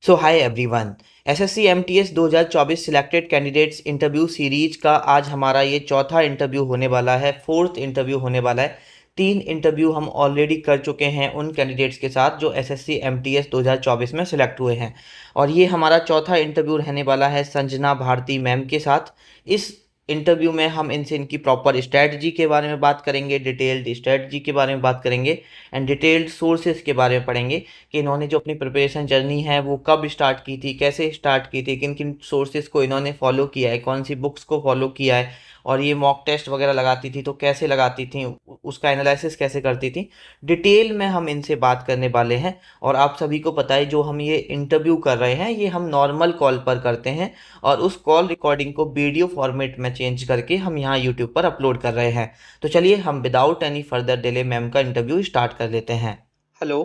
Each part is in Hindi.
सो hi everyone. SSC MTS 2024 selected candidates interview series का आज हमारा ये चौथा इंटरव्यू होने वाला है, फोर्थ इंटरव्यू होने वाला है। 3 इंटरव्यू हम ऑलरेडी कर चुके हैं उन कैंडिडेट्स के साथ जो एसएससी एमटीएस 2024 में सिलेक्ट हुए हैं, और ये हमारा चौथा इंटरव्यू रहने वाला है संजना भारती मैम के साथ। इस इंटरव्यू में हम इनसे इनकी प्रॉपर स्ट्रेटजी के बारे में बात करेंगे, डिटेल्ड स्ट्रेटजी के बारे में बात करेंगे एंड डिटेल्ड सोर्सेज के बारे में पढ़ेंगे कि इन्होंने जो अपनी प्रिपरेशन जर्नी है वो कब स्टार्ट की थी, कैसे स्टार्ट की थी, किन किन सोर्सेज को इन्होंने फॉलो किया है, कौन सी बुक्स को फॉलो किया है, और ये मॉक टेस्ट वगैरह लगाती थी तो कैसे लगाती थी, उसका एनालिसिस कैसे करती थी। डिटेल में हम इनसे बात करने वाले हैं। और आप सभी को पता है जो हम ये इंटरव्यू कर रहे हैं ये हम नॉर्मल कॉल पर करते हैं, और उस कॉल रिकॉर्डिंग को वीडियो फॉर्मेट में चेंज करके हम यहाँ यूट्यूब पर अपलोड कर रहे हैं। तो चलिए हम without any further delay ma'am का इंटरव्यू स्टार्ट कर लेते हैं। हेलो।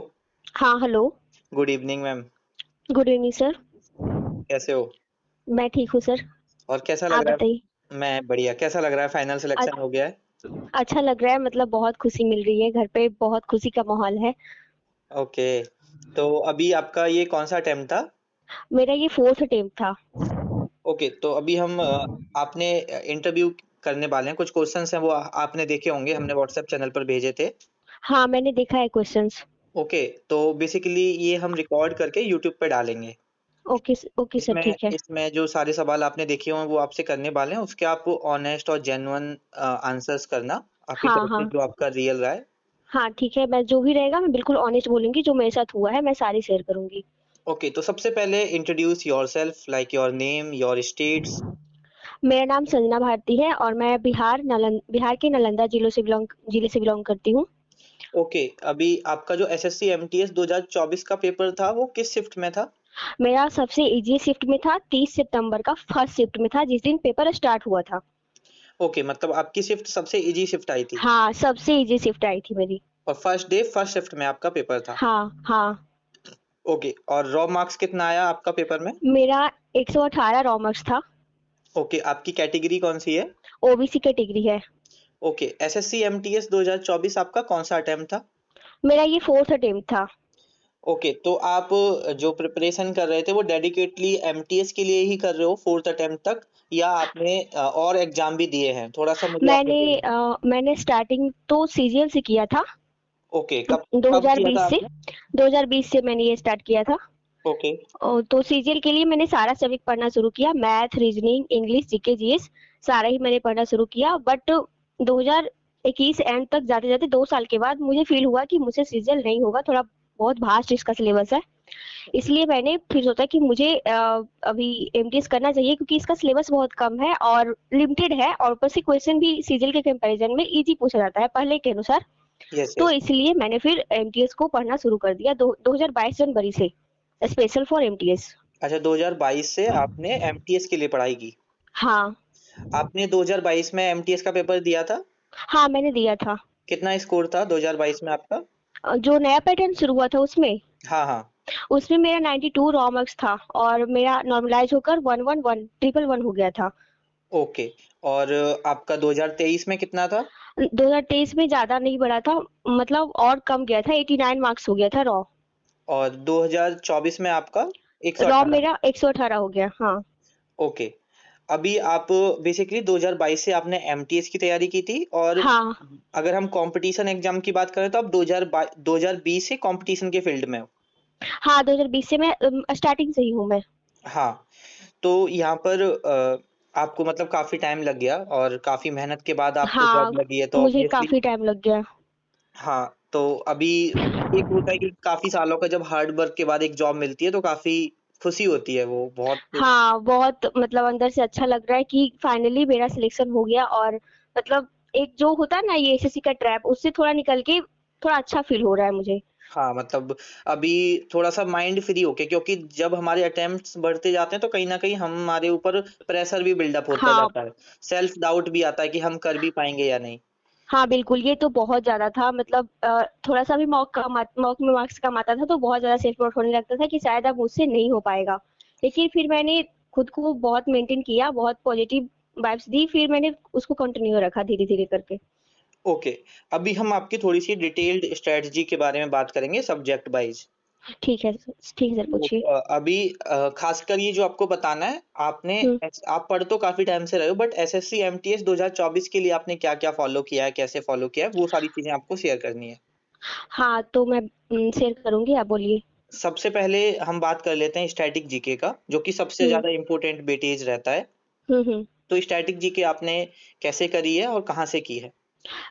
हाँ, hello. Good evening ma'am. Good evening sir. कैसे हो? मैं ठीक हूँ सर। और कैसा लग आप रहा बताइए। है? मैं बढ़िया। कैसा लग रहा है? फाइनल अ- सिलेक्शन हो गया है? अच्छा लग रहा है, मतलब बहुत खुशी मिल रही है, घर पे बहुत खुशी का माहौल है। ओके। तो अभी आपका ये कौन सा अटेम्प्ट था? मेरा ये फोर्थ अटेम्प्ट था। ओके, तो अभी हम आपने इंटरव्यू करने वाले हैं। कुछ क्वेश्चंस हैं वो आपने देखे होंगे, हमने व्हाट्सएप चैनल पर भेजे थे। हाँ, मैंने देखा है क्वेश्चंस। ओके, तो बेसिकली ये हम रिकॉर्ड करके यूट्यूब पे डालेंगे। ओके ओके सर, इसमें ठीक है। इसमें जो सारे सवाल आपने देखे हों वो आपसे करने वाले हैं, उसके आप ऑनेस्ट और जेन्युइन आंसर्स करना आपकी हाँ तरफ से, हाँ। जो आपका रियल रहा है। हाँ ठीक है, मैं जो भी रहेगा मैं बिल्कुल ऑनेस्ट बोलूंगी, जो मेरे साथ हुआ है मैं सारी शेयर करूंगी। ओके, तो सबसे पहले introduce yourself, like your name, your states. मेरा नाम संजना भारती है और मैं बिहार के नालंदा जिले से बिलोंग करती हूँ। ओके, अभी आपका जो एसएससी एमटीएस 2024 का पेपर था वो किस शिफ्ट में था? मेरा सबसे इजी शिफ्ट में था, 30 सितंबर का फर्स्ट शिफ्ट में था, जिस दिन पेपर स्टार्ट हुआ था। ओके, मतलब आपकी शिफ्ट सबसे इजी शिफ्ट आई थी। हाँ, सबसे इजी शिफ्ट आई थी मेरी। और फर्स्ट डे फर्स्ट शिफ्ट में आपका पेपर था। हाँ हाँ। ओके, और रॉ मार्क्स कितना आया आपका पेपर में? मेरा 118 रॉमर्स था। ओके, आपकी कैटेगरी कौन सी है? ओबीसी कैटेगरी है। ओके, एसएससी एमटीएस 2024 आपका कौन सा अटेम्प्ट था? मेरा ये फोर्थ अटेम्प्ट था। ओके, तो आप जो प्रिपरेशन कर रहे थे वो डेडिकेटली एमटीएस के लिए ही कर रहे हो फोर्थ अटेम्प्ट तक, या आपने और एग्जाम भी दिए हैं? थोड़ा सा मुझे आप डिटेल में। मैंने स्टार्टिंग तो सीजीएल से किया था। ओके, कब कब किया था 2020 से। आपने? 2020 से मैंने ये स्टार्ट किया था। ओके। तो सीजीएल के लिए मैंने सारा सब्जेक्ट पढ़ना शुरू किया, math, reasoning, English, GK, GS, सारा ही मैंने पढ़ना शुरू किया। बट 2021 एंड तक जाते जाते 2 साल के बाद मुझे फील हुआ कि मुझसे सीजीएल नहीं होगा, थोड़ा बहुत भास्ट इसका सिलेबस है। इसलिए मैंने फिर सोचा कि मुझे अभी एमटीएस करना चाहिए, क्योंकि इसका सिलेबस बहुत कम है और लिमिटेड है, और ऊपर से क्वेश्चन भी सीजीएल के कंपैरिजन में इजी पूछा जाता है पहले के अनुसार। यस तो यस। इसलिए मैंने फिर एमटीएस को पढ़ना शुरू कर दिया 2022 जनवरी से, स्पेशल फॉर एमटीएस। अच्छा, 2022 से आपने एमटीएस के लिए पढ़ाई की। हाँ। आपने 2022 में एमटीएस का पेपर दिया था? हाँ, मैंने दिया था। कितना स्कोर था 2022 में आपका? जो नया पैटर्न शुरू हुआ था उसमें हाँ हाँ। उसमें मेरा 92 रॉ मार्क्स था, और मेरा नॉर्मलाइज होकर 111 हो गया था। ओके, और आपका 2023 में कितना था? 2023 में ज्यादा नहीं बढ़ा था, मतलब और कम गया था, 89 मार्क्स हो गया था रॉ। और 2024 में आपका रॉ 118? मेरा 118 हो गया, हाँ। ओके, अभी आप बेसिकली 2022 से आपने एमटीएस की तैयारी की थी, और हाँ अगर हम कंपटीशन एग्जाम की बात करें तो आप 2020 से कंपटीशन के फील्ड में हो। हाँ, 2020 से मैं स्टार्टिंग से ही हूँ मैं। हाँ, तो यहाँ पर आपको मतलब काफी टाइम लग गया, और काफी मेहनत के बाद आपको हाँ, जॉब लगी है, तो मुझे ऑब्वियसली। काफी टाइम लग गया। हाँ, तो अभी एक होता है कि काफी सालों का जब हार्ड वर्क के बाद एक जॉब मिलती है तो काफी खुशी होती है, वो बहुत। हाँ, बहुत मतलब अंदर से अच्छा लग रहा है कि फाइनली मेरा सिलेक्शन हो गया, और मतलब एक जो होता है ना ये एसएससी का ट्रैप, उससे थोड़ा निकल के थोड़ा अच्छा फील हो रहा है मुझे। हाँ, मतलब अभी थोड़ा सा माइंड फ्री होके, क्योंकि जब हमारे अटेम्प्ट्स बढ़ते जाते हैं तो कहीं ना कहीं हमारे ऊपर प्रेशर भी बिल्डअप होता हाँ जाता है। सेल्फ डाउट भी आता है कि हम कर भी पाएंगे या नहीं। हाँ, बिल्कुल, ये तो बहुत ज्यादा था, मतलब थोड़ा सा भी मॉक में मार्क्स कम आता था तो बहुत ज्यादा सेल्फ डाउट होने लगता था कि शायद अब मुझसे नहीं हो पाएगा। लेकिन फिर मैंने खुद को बहुत मेंटेन किया, बहुत पॉजिटिव वाइब्स दी, फिर मैंने उसको कंटिन्यू रखा धीरे धीरे करके। ओके, अभी हम आपकी थोड़ी सी डिटेल्ड स्ट्रेटजी के बारे में बात करेंगे सब्जेक्ट वाइज। ठीक है, ठीक है सर, तो पूछिए। अभी खासकर ये जो आपको बताना है, हुँ। आप पढ़ तो काफ़ी टाइम से रहे हो, बट एसएससी एमटीएस 2024 के लिए आपने क्या-क्या फ़ॉलो किया है, कैसे फ़ॉलो किया है, वो सारी चीज़ें आपको शेयर करनी है। हाँ, तो मैं शेयर करूँगी, आप बोलिए। सबसे पहले हम बात कर लेते हैं स्टैटिक जीके का, जो कि सबसे हुँ। ज़्यादा इम्पोर्टेंट वेटेज रहता है। हुँ, हुँ। तो स्टैटिक जीके आपने कैसे करी है और कहाँ से की है?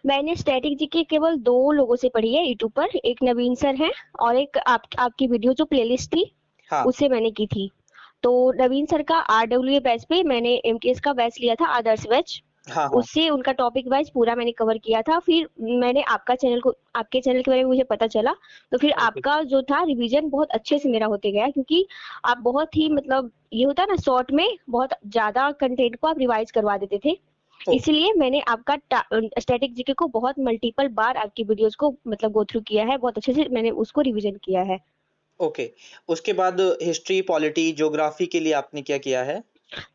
मैंने स्टैटिक जीके केवल 2 लोगों से पढ़ी है यूट्यूब पर, एक नवीन सर हैं और एक आपकी वीडियो जो प्लेलिस्ट थी, हाँ, उससे मैंने की थी। तो नवीन सर का आरडब्ल्यूए बैच पे मैंने एमटीएस का बैच लिया था, आदर्श बैच। हाँ, हाँ। उससे उनका टॉपिक वाइज़ पूरा मैंने कवर किया था। फिर मैंने आपके चैनल के बारे में मुझे पता चला, तो फिर ओके, आपका जो था रिवीजन बहुत अच्छे से मेरा होते गया, क्योंकि आप बहुत ही मतलब ये होता है ना, शॉर्ट में बहुत ज़्यादा कंटेंट को आप रिवाइज़ करवा देते थे। ओके, इसीलिए मैंने आपका स्टैटिक जीके को बहुत मल्टीपल बार आपकी वीडियोज़ को मतलब गो थ्रू किया है, बहुत अच्छे से मैंने उसको रिवीजन किया है। ओके। उसके बाद हिस्ट्री, पॉलिटी, ज्योग्राफी के लिए आपने क्या किया है?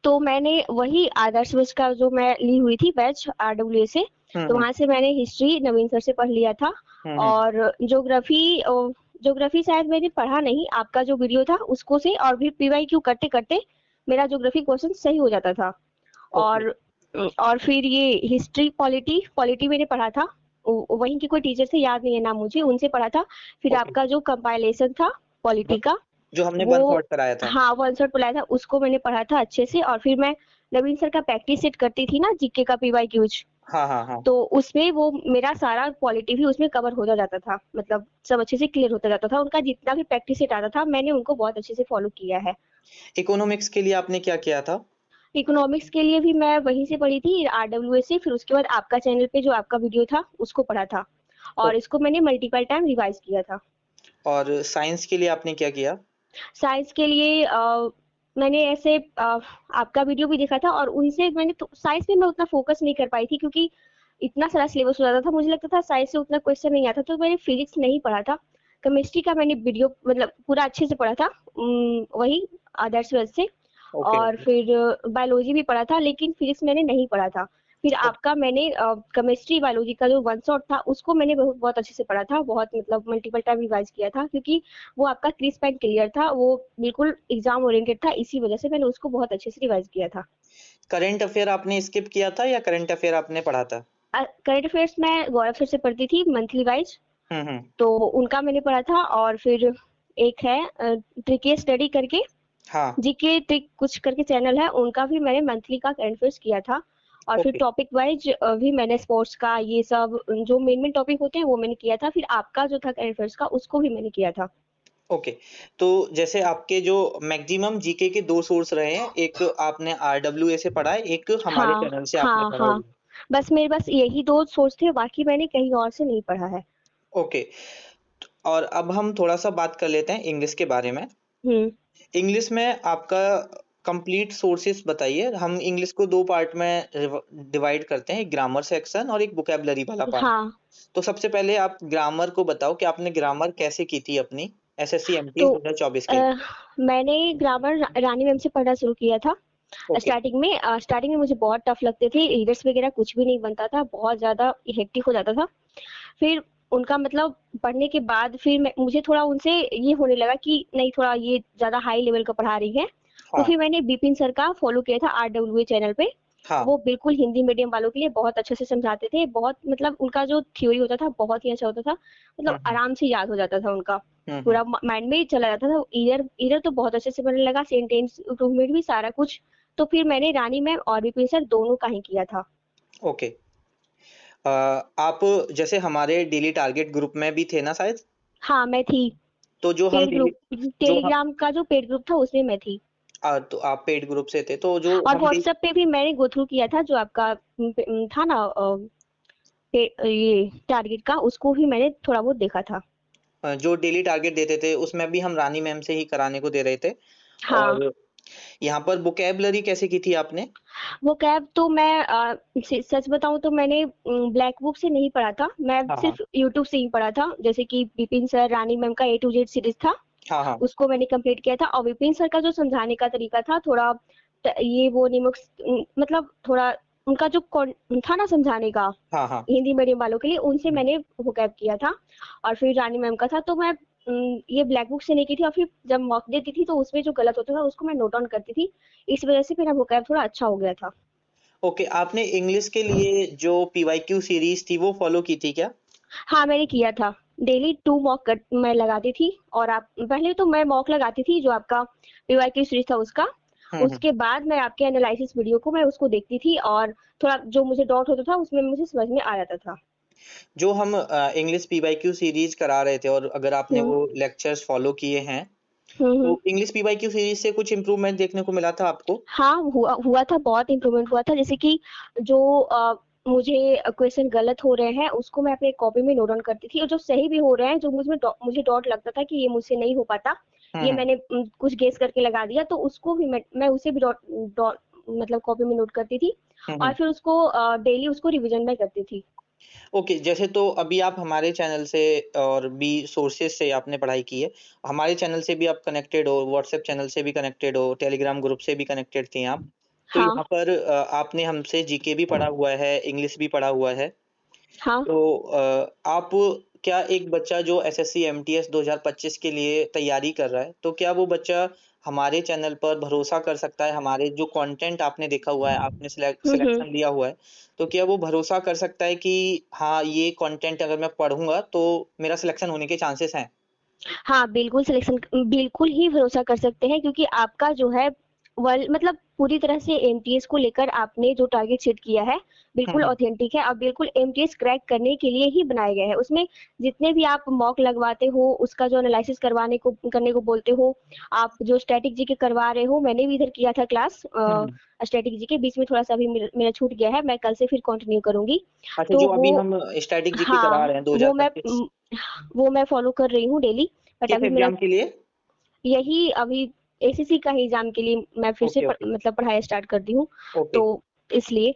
तो मैंने वही आदर्श विश का जो मैं ली हुई थी बैच आरडब्ल्यूए से, हुँ, तो हुँ। वहाँ से मैंने हिस्ट्री नवीन सर से पढ़ लिया था। हुँ, हुँ। और ज्योग्राफी शायद मैंने पढ़ा नहीं, आपका जो वीडियो था उसको से, और फिर पीवाईक्यू करते-करते मेरा ज्योग्राफी क्वेश्चन सही हो जाता था। ओके, और और फिर ये हिस्ट्री, पॉलिटी पॉलिटी मैंने पढ़ा था। वहीं के कोई टीचर से, याद नहीं है नाम मुझे, उनसे पढ़ा था। फिर ओके। आपका जो कंपाइलेशन था व पॉलिटी का, जो हमने वन वो शॉट कराया था। हाँ, वन शॉट बुलाया था, उसको मैंने पढ़ा था अच्छे से। और फिर मैं नवीन सर का प्रैक्टिस सेट करती थी ना जीके का पीवाईक्यूज, हाँ, हाँ, हाँ। तो उसमें वो मेरा सारा पॉलिटी भी उसमें कवर होता जाता था, मतलब सब अच्छे से क्लियर होता जाता था। उनका जितना भी प्रैक्टिस सेट आता था मैंने उनको बहुत अच्छे से फॉलो किया है। इकोनॉमिक्स के लिए आपने क्या किया था? इकोनॉमिक्स के लिए भी मैं वहीं से पढ़ी थी, आरडब्ल्यूए से। फिर उसके बाद आपका चैनल पे जो आपका वीडियो था उसको पढ़ा था, ओ और इसको मैंने मल्टीपल टाइम रिवाइज किया था। और साइंस के लिए आपने क्या किया? साइंस के लिए मैंने ऐसे आपका वीडियो भी देखा था, और उनसे मैंने साइंस में मैं उतना फोकस नहीं कर पाई थी, क्योंकि इतना सारा सिलेबस हो जाता था, मुझे लगता था साइंस से उतना क्वेश्चन नहीं आता, तो मैंने फिजिक्स नहीं पढ़ा था। केमिस्ट्री का मैंने वीडियो मतलब पूरा अच्छे से पढ़ा था, वही आदर्श वैद से। ओके, और ओके, फिर बायोलॉजी भी पढ़ा था, लेकिन फिजिक्स मैंने नहीं पढ़ा था। फिर ओ आपका मैंने केमिस्ट्री बायोलॉजी का जो वन शॉट था उसको मैंने बहुत बहुत अच्छे से पढ़ा था, बहुत मतलब मल्टीपल टाइम रिवाइज किया था, क्योंकि वो आपका क्रिस्प एंड क्लियर था, वो बिल्कुल एग्जाम ओरिएंटेड था, इसी वजह से मैंने उसको बहुत अच्छे से रिवाइज किया था। करंट अफ़ेयर आपने स्किप किया था या करंट अफ़ेयर आपने पढ़ा था? करंट अफेयर्स मैं गौरव सर से पढ़ती थी मंथली वाइज, हुँ, हुँ। तो उनका मैंने पढ़ा था। और फिर एक है ट्रिकी स्टडी करके, हाँ, जीके ट्रिक कुछ करके चैनल है, उनका भी मैंने मंथली का करंट अफेयर्स किया था। और फिर ओके, टॉपिक वाइज भी मैंने स्पोर्ट्स का ये सब जो मेन मेन टॉपिक होते हैं वो मैंने किया था। फिर आपका जो था करंट अफेयर्स का, उसको भी मैंने किया था। ओके। तो जैसे आपके जो मैक्सिमम जीके के 2 सोर्स रहे हैं, एक आपने आरडब्ल्यूए से पढ़ा है, एक हमारे हाँ, चैनल से आपने हाँ, पढ़ा हाँ। होगा। बस मेरे पास यही 2 सोर्स थे, बाकी मैंने कहीं और से नहीं पढ़ा है। ओके, और अब हम थोड़ा-सा बात कर लेते हैं इंग्लिश के बारे में। हुँ। इंग्लिश में आपका कंप्लीट सोर्सेस बताइए। हम इंग्लिश को 2 पार्ट में डिवाइड करते हैं, एक ग्रामर सेक्शन और एक वोकैब्युलरी वाला पार्ट। हाँ, तो सबसे पहले आप ग्रामर को बताओ कि आपने ग्रामर कैसे की थी अपनी एसएससी तो एमटीएस 2024 के लिए? मैंने ग्रामर रानी मैम से पढ़ना शुरू किया था। ओके, स्टार्टिंग में मुझे बहुत टफ लगते थे, रीडर्स वगैरह कुछ भी नहीं बनता था, बहुत ज़्यादा हेक्टिक हो जाता था। फिर उनका मतलब पढ़ने के बाद फिर मुझे थोड़ा उनसे ये होने लगा कि नहीं, थोड़ा ये ज़्यादा हाई लेवल का पढ़ा रही है। तो हाँ, फिर मैंने बिपिन सर का फॉलो किया था आरडब्ल्यूए चैनल पे। हाँ। वो बिल्कुल हिंदी मीडियम वालों के लिए बहुत अच्छे से समझाते थे, बहुत मतलब उनका जो थ्योरी होता था बहुत ही अच्छा होता था, हुँ, मतलब हुँ। आराम से याद हो जाता था उनका, हुँ, हुँ। पूरा माइंड में ही चला जाता था। ईयर ईयर तो बहुत अच्छे से बनने लगा, सेंटेंस इम्प्रूवमेंट भी सारा कुछ। तो फिर मैंने रानी मैम और बिपिन सर दोनों का ही किया था। ओके। आप जैसे हमारे डेली टारगेट ग्रुप में भी थे ना शायद? हाँ, मैं थी। तो जो हम पेड डेली ग्रुप, जो हम टेलीग्राम का जो पेड ग्रुप था उसमें मैं थी। तो आप पेड ग्रुप से थे, तो जो और हम डे व्हाट्सएप पे भी मैंने गो थ्रू किया था, जो आपका था ना ये टारगेट का, उसको भी मैंने थोड़ा बहुत देखा था। जो डेली टारगेट देते थे, उसमें भी हम रानी मैम से ही कराने को दे रहे थे। हाँ, और यहाँ पर वोकैब्युलरी कैसे की थी आपने? वो कैब तो मैं सच बताऊं तो मैंने ब्लैक बुक से नहीं पढ़ा था, मैं हाँ, हाँ। सिर्फ यूट्यूब से ही पढ़ा था। जैसे कि विपिन सर, रानी मैम का A to Z सीरीज था, हाँ, हाँ। उसको मैंने कंप्लीट किया था। और विपिन सर का जो समझाने का तरीका था थोड़ा ये वो निमक, मतलब थोड़ा उनका जो था ना समझाने का हाँ, हाँ। हिंदी मीडियम वालों के लिए, उनसे मैंने वो कैब किया था। और फिर रानी मैम का था, तो मैं ये ब्लैक बुक से नहीं की थी, और फिर जब मॉक देती थी तो उसमें जो गलत होता था उसको मैं नोट डाउन करती थी। इस वजह से मेरा वोकैब थोड़ा अच्छा हो गया था। ओके, आपने इंग्लिश के लिए जो पीवाईक्यू सीरीज थी वो फॉलो की थी क्या? हाँ, मैंने किया था। डेली 2 मॉक कट मैं लगाती थी, और आप पहले तो मैं मॉक लगाती थी जो आपका पीवाईक्यू सीरीज था उसका। हम्म। उसके बाद मैं आपके एनालिसिस वीडियो को मैं उसको देखती थी, और थोड़ा जो मुझे डाउट होता था उसमें मुझे समझ में आ जाता था। जो हम इंग्लिश पीवाईक्यू सीरीज करा रहे थे और अगर आपने हुँ। वो लेक्चर्स फॉलो किए हैं हुँ, हुँ। तो इंग्लिश पीवाईक्यू सीरीज से कुछ इम्प्रूवमेंट देखने को मिला था आपको? हाँ, हुआ हुआ था, बहुत इम्प्रूवमेंट हुआ था। जैसे कि जो मुझे क्वेश्चन गलत हो रहे हैं उसको मैं अपने कॉपी में नोट डाउन करती थी, और जो सही भी हो रहे हैं, जो मुझे डाउट लगता था कि ये मुझसे नहीं हो पाता, ये हम्म। मैंने कुछ गेस करके लगा दिया, तो उसको भी मैं उसे भी डॉट डॉट मतलब कॉपी में नोट करती थी, और हम्म। फिर उसको डेली उसको रिवीजन में करती थी। ओके, जैसे तो अभी आप हमारे चैनल से और भी सोर्सेज से आपने पढ़ाई की है। हमारे चैनल से भी आप कनेक्टेड हो, व्हाट्सएप चैनल से भी कनेक्टेड हो, टेलीग्राम ग्रुप से भी कनेक्टेड थी आप। तो हाँ, यहाँ पर आपने हमसे जीके भी पढ़ा हुआ है, इंग्लिश भी पढ़ा हुआ है। हाँ। तो आप क्या एक बच्चा जो एसएससी एमटीएस 2025 के लिए तैयारी कर रहा है, तो क्या वो बच्चा हमारे चैनल पर भरोसा कर सकता है? हमारे जो कंटेंट आपने देखा हुआ है, आपने हुँ, हुँ। सिलेक्शन लिया हुआ है, तो क्या वो भरोसा कर सकता है कि हाँ, ये कंटेंट अगर मैं पढ़ूँगा तो मेरा सिलेक्शन होने के चांसेस हैं? हाँ, बिल्कुल ही भरोसा कर सकते हैं, क्योंकि आपका जो है वर्ल्ड मतलब पूरी तरह से एमटीएस को लेकर आपने जो टारगेट सेट किया है, हुँ, बिल्कुल हुँ। ऑथेंटिक है, और बिल्कुल एमटीएस क्रैक करने के लिए ही बनाए गए हैं। उसमें जितने भी आप मॉक लगवाते हो, उसका जो एनालिसिस करने को बोलते हो, आप जो स्टैटिक जीके करवा रहे हो, मैंने भी इधर किया था क्लास हुँ, हुँ। स्टैटिक जीके, बीच में थोड़ा-सा अभी मेरा छूट गया है, मैं कल से फिर कंटिन्यू करूँगी। अच्छा, तो जो अभी हम स्टैटिक जीके करा हाँ, रहे हैं वो मैं 2025 वो मैं फॉलो कर रही हूँ डेली, बट किस अभी मेरा एग्ज़ाम के लिए? यही अभी एसीसी का ही एग्जाम के लिए मैं फिर से ओके, ओके, मतलब पढ़ाई स्टार्ट कर दी हूँ, ओके। तो इसलिए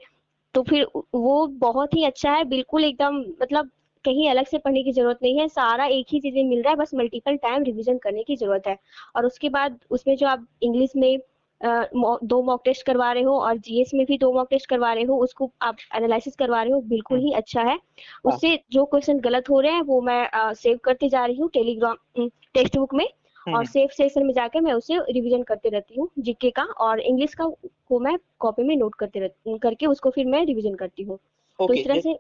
तो फिर वो बहुत ही अच्छा है, बिल्कुल एकदम मतलब कहीं अलग से पढ़ने की जरूरत नहीं है, सारा एक ही चीज में मिल रहा है, बस मल्टीपल टाइम रिवीजन करने की जरूरत है। और उसके बाद उसमें जो आप इंग्लिश में 2 मॉक टेस्ट करवा रहे हो, और जीएस में भी 2 मॉक टेस्ट करवा रहे हो, उसको आप एनालिसिस करवा रहे हो, बिल्कुल हुँ, ही अच्छा है। हाँ। उससे जो क्वेश्चन गलत हो रहे हैं वो मैं सेव करते जा रही हूँ टेलीग्राम टेक्स्ट बुक में, हुँ, और हुँ। सेव सेशन में जाके मैं उसे रिवीजन करते रहती हूँ, जीके का और इंग्लिश का, को मैं कॉपी में नोट करके उसको फिर मैं रिवीजन करती हूँ। तो ओके, इस तरह से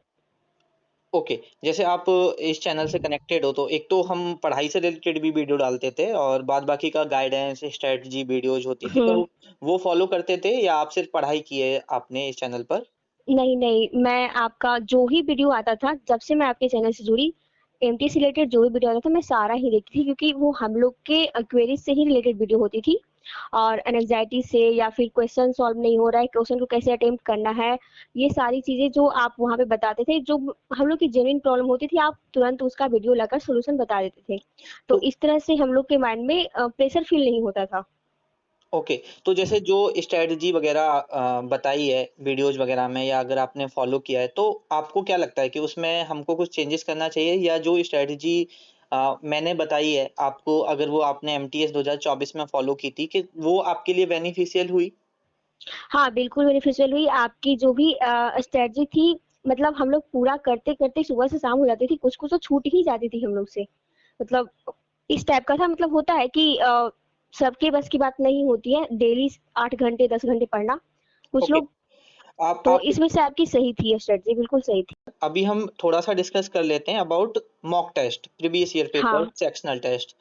ओके, जैसे आप इस चैनल से कनेक्टेड हो तो एक तो हम पढ़ाई से रिलेटेड भी वीडियो डालते थे और बाद बाकी का गाइडेंस, स्ट्रैटेजी वीडियोज़ होती थी, हुँ, तो वो फ़ॉलो करते थे या आप सिर्फ़ पढ़ाई की है आपने इस चैनल पर? नहीं, नहीं, मैं आपका जो ही वीडियो आता था, जब से मैं आपके चैनल से जुड़ी, एमटी से रिलेटेड जो भी वीडियो आता था, मैं सारा ही देखती थी, क्योंकि वो हम लोग के क्वेरीज से ही रिलेटेड वीडियो होती थी, और एंग्जायटी से, या फिर क्वेश्चन सॉल्व नहीं हो रहा है, क्वेश्चन को कैसे अटेम्प्ट करना है, ये सारी चीज़ें जो आप वहाँ पे बताते थे, जो हम लोग की जेन्युइन प्रॉब्लम होती थी, आप तुरंत उसका वीडियो लाकर सॉल्यूशन बता देते थे। तो तो इस तरह से हम लोग के माइंड में प्रेशर फील नहीं होता था। ओके, तो जैसे जो स्ट्रैटेजी वग़ैरह बताई है वीडियोज़ वग़ैरह में या अगर आपने फ़ॉलो किया है, तो आपको क्या लगता है कि उसमें हमको कुछ चेंजेस करना चाहिए या जो स्ट्रैटेजी मैंने बताई है आपको अगर वो आपने एमटीएस 2024 में फ़ॉलो की थी कि वो आपके लिए बेनिफिशियल हुई? हाँ, बिल्कुल बेनिफिशियल हुई। आपकी जो भी स्ट्रैटेजी थी, मतलब हम लोग पूरा करते-करते सुबह से शाम हो जाती थी, कुछ-कुछ तो छूट ही जाती थी हम लोग से। मतलब इस टाइप का था, मतलब होता है कि सबके बस की बात नहीं होती है, डेली 8 घंटे, 10 घंटे पढ़ना। कुछ ओके, लोग तो आप इसमें से आपकी सही थी स्ट्रैटेजी, बिल्कुल सही थी। अभी हम थोड़ा-सा डिस्कस कर लेते हैं about mock test, previous year paper, हाँ, सेक्शनल टेस्ट।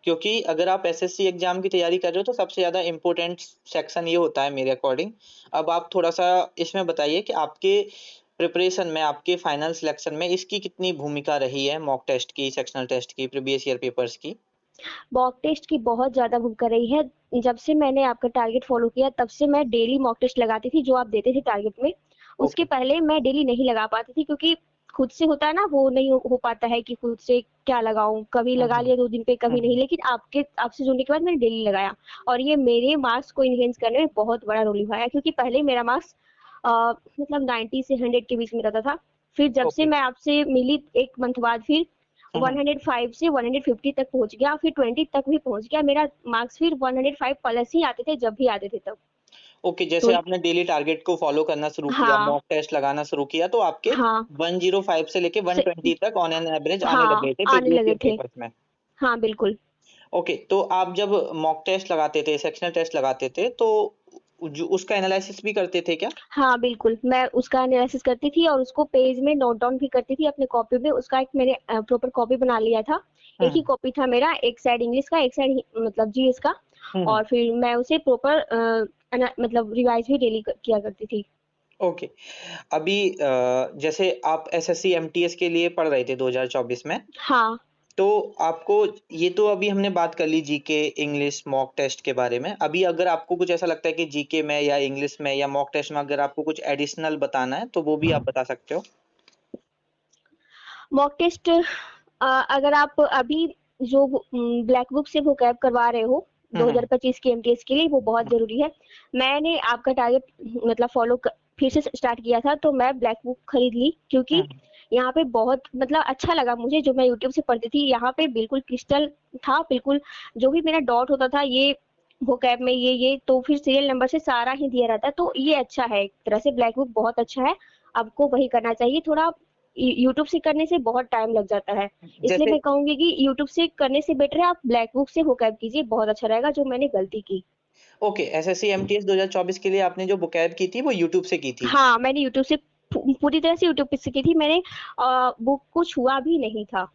क्योंकि अगर आप एसएससी एग्ज़ाम की तैयारी कर रहे हो तो सबसे ज़्यादा इम्पोर्टेंट सेक्शन ये होता है मेरे अकॉर्डिंग। अब आप थोड़ा-सा इसमें बताइए कि आपके प्रिपरेशन में, आपके फाइनल सिलेक्शन में इसकी कितनी भूमिका रही है मॉक टेस्ट की, सेक्शनल टेस्ट की, प्रीवियस ईयर पेपर्स की? मॉक टेस्ट की बहुत ज़्यादा भूमिका रही है। जब से मैंने आपका टारगेट फ़ॉलो किया, तब से मैं डेली मॉक टेस्ट लगाती थी, जो आप देते थे टारगेट में। उसके ओके। पहले मैं डेली नहीं लगा पाती थी, क्योंकि खुद से होता है ना, वो नहीं हो पाता है कि खुद से क्या लगाऊँ, कभी हुँ, लगा हुँ। लिया 2 दिन पे, हुँ, कभी नहीं। हुँ। लेकिन आपसे जुड़ने के बाद मैंने डेली लगाया, और ये मेरे मार्क्स को एनहांस करने में बहुत बड़ा रोल निभाया, क्योंकि पहले मेरा मार्क्स अ, मतलब 90 से 100 के बीच में रहता था। फिर जब से ओके। मैं आपसे मिली 1 मंथ बाद, फिर हुँ, हुँ। 105 से 150 तक पहुंच गया, फिर 20 तक भी पहुंच गया। मेरा मार्क्स फिर 105 प्लस ही आते थे, जब भी आते थे तब। ओके, तो जैसे आपने डेली टारगेट को फ़ॉलो करना शुरू किया, हाँ, मॉक टेस्ट लगाना शुरू किया, तो आपके हाँ, 105 से लेके से 120 तक ऑन एन एवरेज आने लग हाँ, गए थे आने प्रीवियस लगे ईयर थे। पेपर्स में। हाँ, बिल्कुल। ओके, तो आप जब मॉक टेस्ट लगाते थे, सेक्शनल टेस्ट लगाते थे, तो जो उसका एनालिसिस भी करते थे क्या? हाँ, बिल्कुल, मैं उसका एनालिसिस करती थी और उसको पेज में नोट डाउन भी करती थी अपने कॉपी में। उसका एक मैंने प्रॉपर कॉपी बना लिया था। एक ही हुँ, कॉपी था मेरा, एक साइड इंग्लिश का, एक साइड मतलब जीएस का। हुँ, हुँ। और फिर मैं उसे प्रॉपर मतलब रिवाइज़ भी डेली किया करती थी। ओके, अभी जैसे आप एसएससी एमटीएस के लिए पढ़ रहे थे 2024 में, हाँ। तो आपको ये तो अभी हमने बात कर ली जीके, इंग्लिश मॉक टेस्ट के बारे में। अभी अगर आपको कुछ ऐसा लगता है कि जीके में या इंग्लिश में या मॉक टेस्ट में अगर आपको कुछ एडिशनल बताना है, तो वो भी आप बता सकते हो। मॉक टेस्ट अगर आप अभी जो ब्लैक बुक से वोकैब करवा रहे हो हुँ, हुँ। 2025 की एमटीएस के लिए, वो बहुत ज़रूरी है। मैंने आपका टारगेट मतलब फिर से स्टार्ट किया था, तो मैं ब्लैक बुक खरीद ली हुँ, क्योंकि हुँ। यहाँ पे बहुत मतलब अच्छा लगा मुझे जो मैं यूट्यूब से पढ़ती थी। यहाँ पे बिल्कुल क्रिस्टल था, बिल्कुल जो भी मेरा डाउट होता था ये वोकैब में ये तो फिर सीरियल नंबर से सारा ही दिया रहता है, तो ये अच्छा है। एक तरह से ब्लैक बुक बहुत अच्छा है, आपको वही करना चाहिए। थोड़ा यूट्यूब से करने से बहुत टाइम लग जाता है, इसलिए जैसे मैं कहूंगी कि यूट्यूब से करने से बेटर है आप ब्लैक बुक से वोकैब कीजिए, बहुत अच्छा रहेगा, जो मैंने गलती की। ओके, एसएससी एमटीएस 2024 के लिए आपने जो बुकैब की थी, वो यूट्यूब से की थी। हाँ, मैंने यूट्यूब से पूरी तरह से यूट्यूब पे से की थी। मैंने बुक को छुआ भी नहीं था।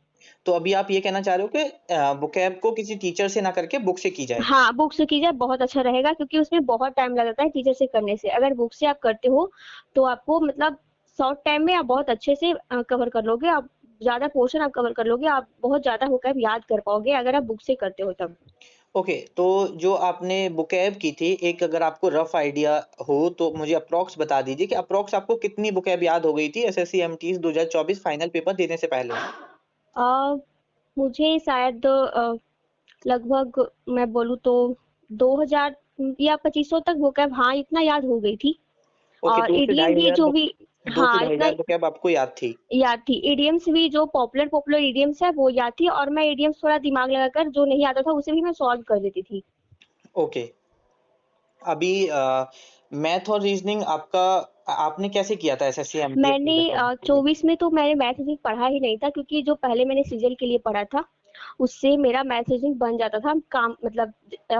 तो अभी आप ये कहना चाह रहे हो कि बुकैब को किसी टीचर से ना करके बुक से की जाए। हाँ, बुक से कीजिए, बहुत अच्छा रहेगा क्योंकि उसमें बहुत टाइम लग जाता है टीचर से करने से। अगर बुक से आप करते हो तो आपको मतलब शॉर्ट टाइम में आप बहुत अच्छे से कवर कर लोगे। आप ज्यादा पोर्शन आप कवर कर लोगे, आप बहुत ज्यादा होकर याद कर पाओगे अगर आप बुक से करते हो तब। ओके, तो जो आपने बुकैब की थी, एक अगर आपको रफ़ आइडिया हो तो मुझे अप्रॉक्स बता दीजिए कि अप्रॉक्स आपको कितनी बुकैब याद हो गई थी एसएससी एमटीएस 2024 फाइनल पेपर देने से पहले? अ, मुझे शायद लगभग मैं बोलूँ तो 2000 या 2500 तक vocab, हाँ, इतना याद हो गई थी। ओके, और 2 से इडियम ढाई भी हज़ार जो बुक भी, 2 से हाँ, ढाई इतना हज़ार बुकैब आपको याद थी। याद थी। इडियम्स भी जो पॉपुलर इडियम्स है वो याद थी, और मैं इडियम्स थोड़ा दिमाग लगाकर जो नहीं आता था उसे भी मैं सॉल्व कर देती थी। ओके, अभी मैथ और रीज़निंग आपका आपने कैसे किया था एसएससी एमटीएस मैंने 2024 के लिए? 24 में तो मैंने मैथ रीजनिंग पढ़ा ही नहीं था, क्योंकि जो पहले मैंने सीजल के लिए पढ़ा था उससे मेरा मैथ रीजनिंग बन जाता था काम, मतलब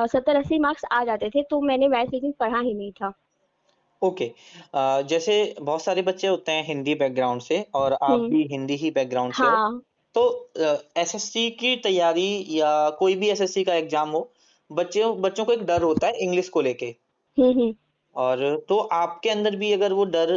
70-80 मार्क्स आ जाते थे, तो मैंने मैथ रीजनिंग पढ़ा ही नहीं था। ओके, जैसे बहुत सारे बच्चे होते हैं हिंदी बैकग्राउंड से और आप हम्म। भी हिंदी ही बैकग्राउंड से हो। हाँ। तो एसएससी की तैयारी या कोई भी एसएससी का एग्ज़ाम हो, बच्चों बच्चों को एक डर होता है इंग्लिश को लेके हम्म। और तो आपके अंदर भी अगर वो डर